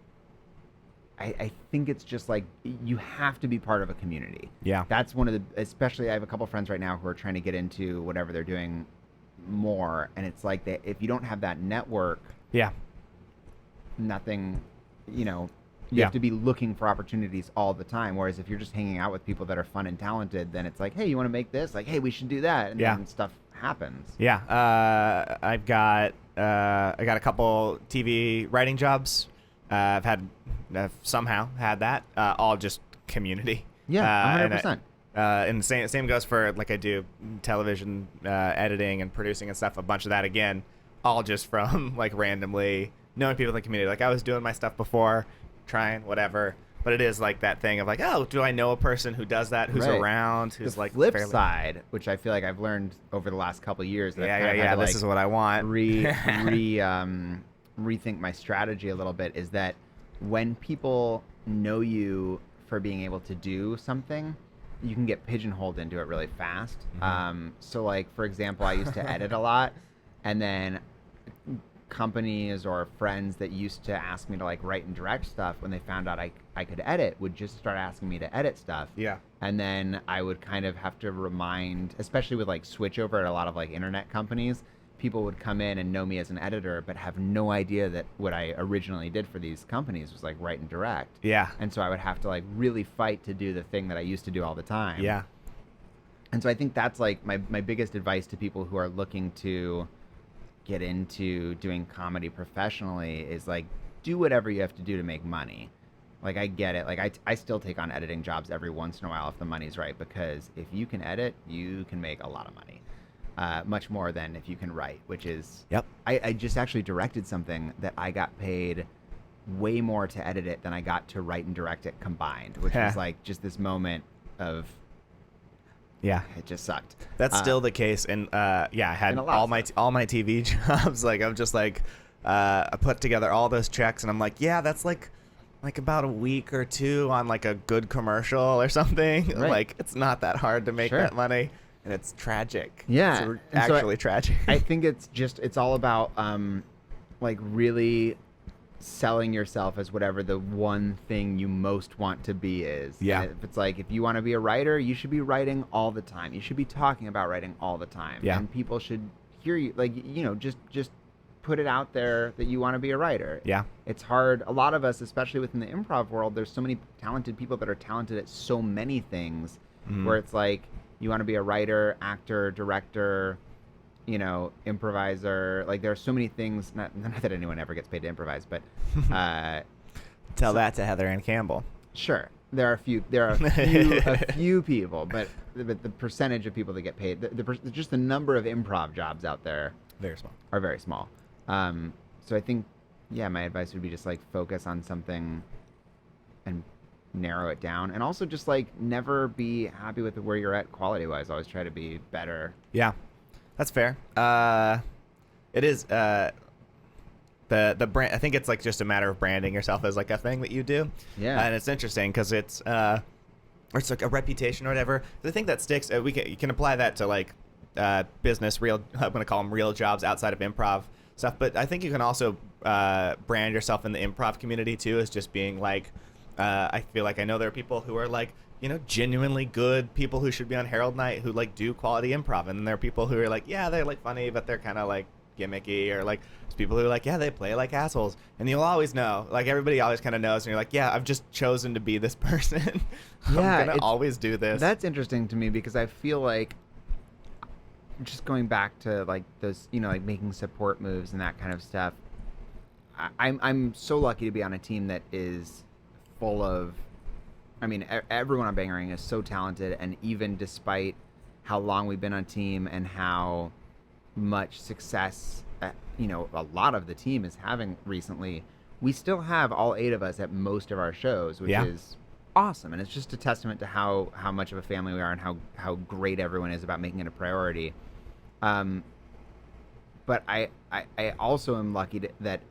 I think it's just like you have to be part of a community. Yeah. That's one of the, especially I have a couple friends right now who are trying to get into whatever they're doing more. And it's like that if you don't have that network, nothing, you have to be looking for opportunities all the time. Whereas if you're just hanging out with people that are fun and talented, then it's like, hey, you want to make this? Like, hey, we should do that. And then stuff happens. Yeah. I got a couple TV writing jobs. I've somehow had that, all just community. Yeah, 100%. And the same goes for, like, I do television editing and producing and stuff, a bunch of that again, all just from, like, randomly knowing people in the community. Like, I was doing my stuff before, trying, whatever, but it is like that thing of like, oh, do I know a person who does that, who's around, who's the like flip side, which I feel like I've learned over the last couple of years. That This is what I want. Rethink my strategy a little bit is that when people know you for being able to do something, you can get pigeonholed into it really fast. Mm-hmm. So, like, for example, I used to edit a lot, and then companies or friends that used to ask me to, like, write and direct stuff, when they found out I could edit, would just start asking me to edit stuff. Yeah. And then I would kind of have to remind, especially with, like, switchover at a lot of, like, internet companies, people would come in and know me as an editor, but have no idea that what I originally did for these companies was like write and direct. Yeah. And so I would have to like really fight to do the thing that I used to do all the time. Yeah. And so I think that's like my biggest advice to people who are looking to get into doing comedy professionally is like, do whatever you have to do to make money. Like, I get it. Like, I still take on editing jobs every once in a while if the money's right, because if you can edit, you can make a lot of money. Much more than if you can write, which is... Yep. I just actually directed something that I got paid way more to edit it than I got to write and direct it combined, which was like just this moment of Yeah. It just sucked. That's still the case, and I had in a lot all of my all my TV jobs. Like I'm just like I put together all those checks, and I'm like, yeah, that's like about a week or two on like a good commercial or something. Right. Like it's not that hard to make Sure. that money, and it's tragic. Yeah, it's and so actually tragic. I think it's all about like really selling yourself as whatever the one thing you most want to be is. Yeah. And if it's like, if you want to be a writer, you should be writing all the time. You should be talking about writing all the time. Yeah. And people should hear you, like, just put it out there that you want to be a writer. Yeah. It's hard. A lot of us, especially within the improv world, there's so many talented people that are talented at so many things where it's like, you want to be a writer, actor, director, improviser. Like there are so many things, not that anyone ever gets paid to improvise, but Tell that to Heather Ann Campbell. sure, there are a few a few people, but the percentage of people that get paid, just the number of improv jobs out there Very small. are very small. So I think, my advice would be just like focus on something and narrow it down, and also just like never be happy with where you're at quality wise. Always try to be better. Yeah, that's fair. It is the brand. I think it's like just a matter of branding yourself as like a thing that you do. Yeah. And it's interesting because it's like a reputation or whatever. The thing that sticks. You can apply that to like business, real. I'm gonna call them real jobs outside of improv stuff. But I think you can also brand yourself in the improv community too as just being like. I feel like I know there are people who are like, genuinely good people who should be on Herald Night who like do quality improv, and then there are people who are like, yeah, they're like funny, but they're kind of like gimmicky, or like there's people who are like, yeah, they play like assholes, and you'll always know, like everybody always kind of knows, and you're like, yeah, I've just chosen to be this person. I'm gonna always do this. That's interesting to me because I feel like, just going back to like those, like making support moves and that kind of stuff. I'm so lucky to be on a team that is full of, everyone on Bangarang is so talented, and even despite how long we've been on team and how much success a lot of the team is having recently, we still have all 8 of us at most of our shows, which is awesome, and it's just a testament to how much of a family we are and how great everyone is about making it a priority. But I also am lucky that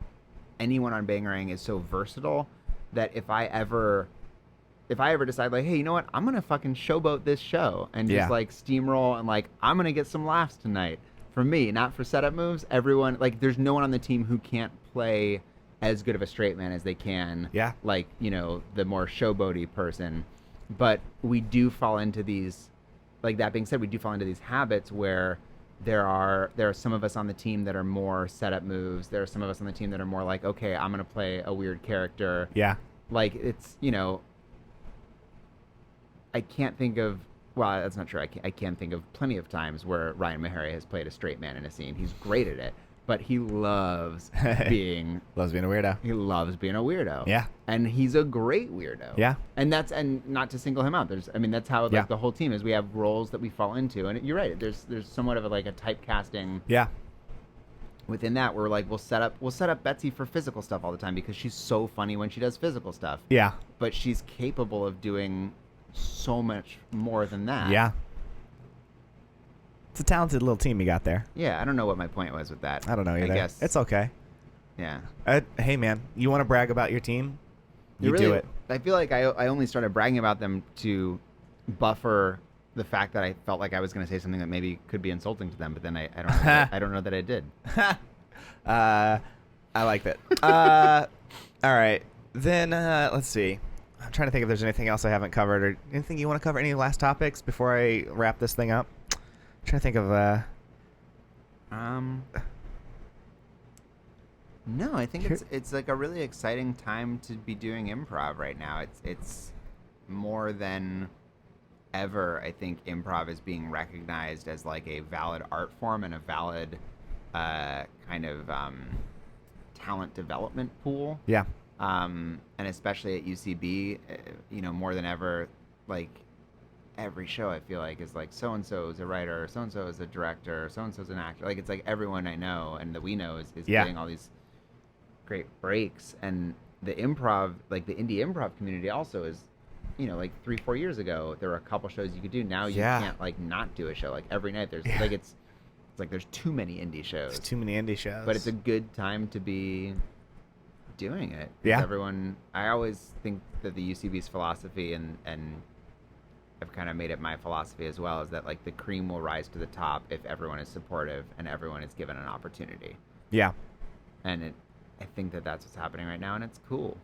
anyone on Bangarang is so versatile that if I ever decide like, hey, you know what, I'm gonna fucking showboat this show and just like steamroll, and like I'm gonna get some laughs tonight, for me, not for setup moves. Everyone, like, there's no one on the team who can't play as good of a straight man as they can. Yeah. Like, the more showboaty person. But we do fall into these, like, that being said, we do fall into these habits where there are some of us on the team that are more setup moves. There are some of us on the team that are more like, okay, I'm going to play a weird character. Yeah. Like, it's, I can't think of, well, that's not true. I can think of plenty of times where Ryan Meharry has played a straight man in a scene. He's great at it, but he loves being... loves being a weirdo. He loves being a weirdo. Yeah. And he's a great weirdo. Yeah. And not to single him out. That's how like the whole team is. We have roles that we fall into, and you're right. There's somewhat of a typecasting. Yeah. Within that, we're like, we'll set up Betsy for physical stuff all the time because she's so funny when she does physical stuff. Yeah. But she's capable of doing so much more than that. Yeah. It's a talented little team you got there. Yeah, I don't know what my point was with that. I don't know either. I guess it's okay. Yeah. Hey, man, you want to brag about your team? You really, do it. I feel like I only started bragging about them to buffer the fact that I felt like I was going to say something that maybe could be insulting to them, but then I don't know I don't know that I did. I like that. All right. Then let's see. I'm trying to think if there's anything else I haven't covered, or anything you want to cover. Any last topics before I wrap this thing up? I'm trying to think of. No, I think it's like a really exciting time to be doing improv right now. It's more than ever. I think improv is being recognized as like a valid art form and a valid kind of talent development pool. Yeah. And especially at UCB, more than ever, like every show I feel like is like so-and-so is a writer, so-and-so is a director, so-and-so is an actor. Like it's like everyone I know and that we know is getting all these great breaks. And the improv, like the indie improv community also is like 3-4 years ago, there were a couple shows you could do. Now you Yeah. can't like not do a show. Like every night there's Yeah. like it's like there's too many indie shows. There's too many indie shows. But it's a good time to be doing it. Yeah. Everyone, I always think that the UCB's philosophy, and I've kind of made it my philosophy as well, is that like the cream will rise to the top if everyone is supportive and everyone is given an opportunity. Yeah. And I think that that's what's happening right now, and it's cool.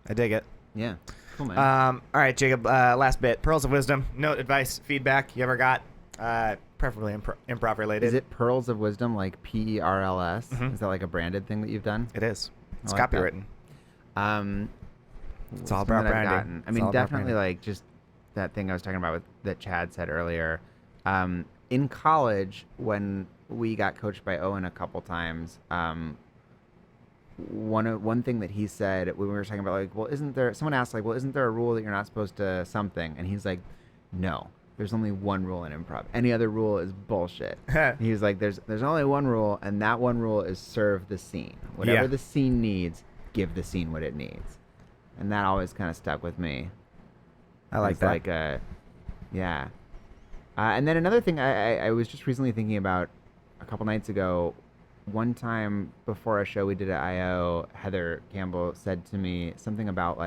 I dig it. Yeah. Cool, man. All right, Jacob, last bit. Pearls of wisdom, note, advice, feedback you ever got, preferably improv related. Is it Pearls of Wisdom, like PERLS? Mhm. Is that like a branded thing that you've done? It is. It's I like that. copywritten. It's all Wisdom about that I've branding. gotten. I It's mean, all about definitely branding. like just that thing I was talking about that Chad said earlier. In college, when we got coached by Owen a couple times, one thing that he said when we were talking about like, well, someone asked like, well, isn't there a rule that you're not supposed to something? And he's like, no, there's only one rule in improv. Any other rule is bullshit. He was like, there's only one rule, and that one rule is serve the scene. Whatever Yeah. the scene needs, give the scene what it needs. And that always kind of stuck with me. I like It's that. Yeah. And then another thing I was just recently thinking about a couple nights ago. One time before a show we did at I.O., Heather Campbell said to me something about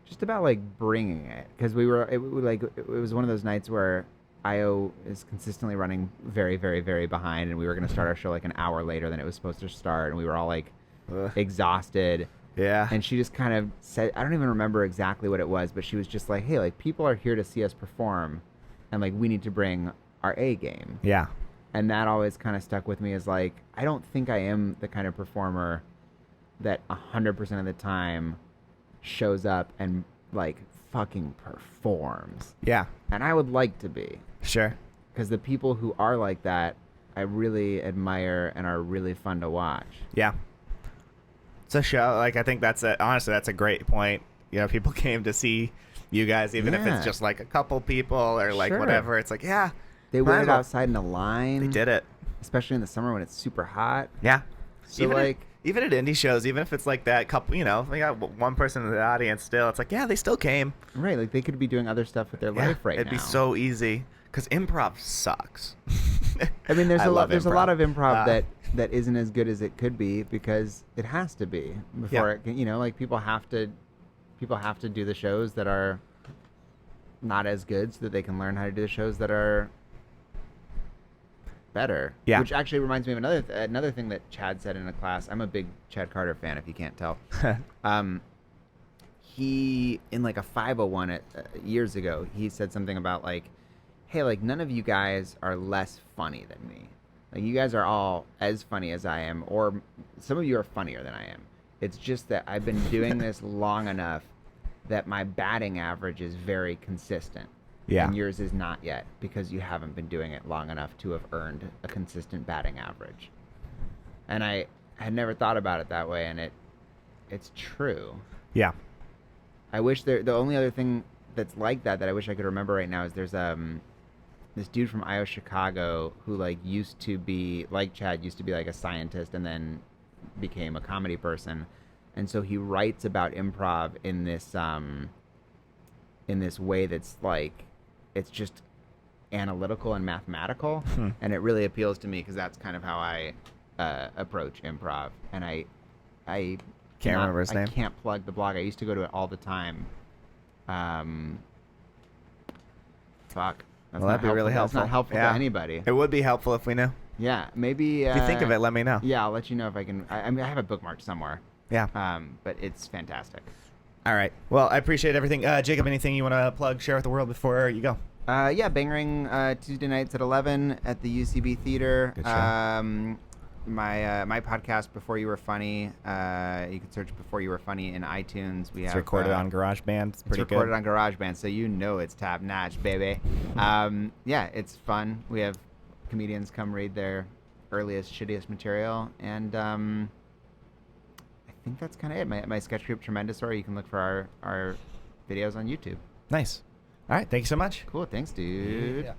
just about bringing it, because it was one of those nights where I.O. is consistently running very, very, very behind, and we were going to start our show like an hour later than it was supposed to start, and we were all Ugh. exhausted. Yeah. And she just kind of said, I don't even remember exactly what it was, but she was just like, hey, people are here to see us perform, and we need to bring our A game. Yeah. And that always kind of stuck with me as I don't think I am the kind of performer that 100% of the time shows up and fucking performs. Yeah. And I would like to be, Sure. because the people who are like that, I really admire and are really fun to watch. Yeah. It's a show. I think honestly, that's a great point. People came to see you guys, even if Yeah. it's just a couple people or Sure. whatever. It's yeah. They might as waited well. outside in a line. They did it. Especially in the summer when it's super hot. Yeah. So even at indie shows, even if it's that couple, we got one person in the audience still, it's yeah, they still came. right, they could be doing other stuff with their life right It'd now. be so easy because improv sucks. I mean, there's I a lot. love There's a improv. lot of improv that isn't as good as it could be because it has to be before it can. People have to do the shows that are not as good so that they can learn how to do the shows that are better. Yeah. Which actually reminds me of another thing that Chad said in a class. I'm a big Chad Carter fan, if you can't tell. He in a 501 years ago, he said something about hey, none of you guys are less funny than me. You guys are all as funny as I am, or some of you are funnier than I am. It's just that I've been doing this long enough that my batting average is very consistent. Yeah. And yours is not yet, because you haven't been doing it long enough to have earned a consistent batting average. And I had never thought about it that way, and it's true. Yeah. I wish the only other thing that's like that I wish I could remember right now is there's this dude from IO Chicago who used to be like Chad, used to be a scientist and then became a comedy person, and so he writes about improv in this way that's it's just analytical and mathematical, and it really appeals to me because that's kind of how I approach improv. And I Can't remember his name. I can't plug the blog. I used to go to it all the time. Fuck. Well, that'd be really helpful. That's not helpful Yeah. to anybody. It would be helpful if we knew. Yeah, maybe. If you think of it, let me know. Yeah, I'll let you know if I can. I mean, I have it bookmarked somewhere. Yeah. But it's fantastic. All right. Well, I appreciate everything. Jacob, anything you want to plug, share with the world before you go? Yeah, Bangarang Tuesday nights at 11 at the UCB Theater. Good show. My podcast, Before You Were Funny. You can search Before You Were Funny in iTunes. We It's have recorded on GarageBand. It's pretty it's recorded good. on GarageBand, so it's top notch, baby. Yeah, it's fun. We have comedians come read their earliest, shittiest material, and I think that's kind of it. My sketch group, Tremendosaur. You can look for our videos on YouTube. Nice. All right. Thank you so much. Cool. Thanks, dude. Yeah.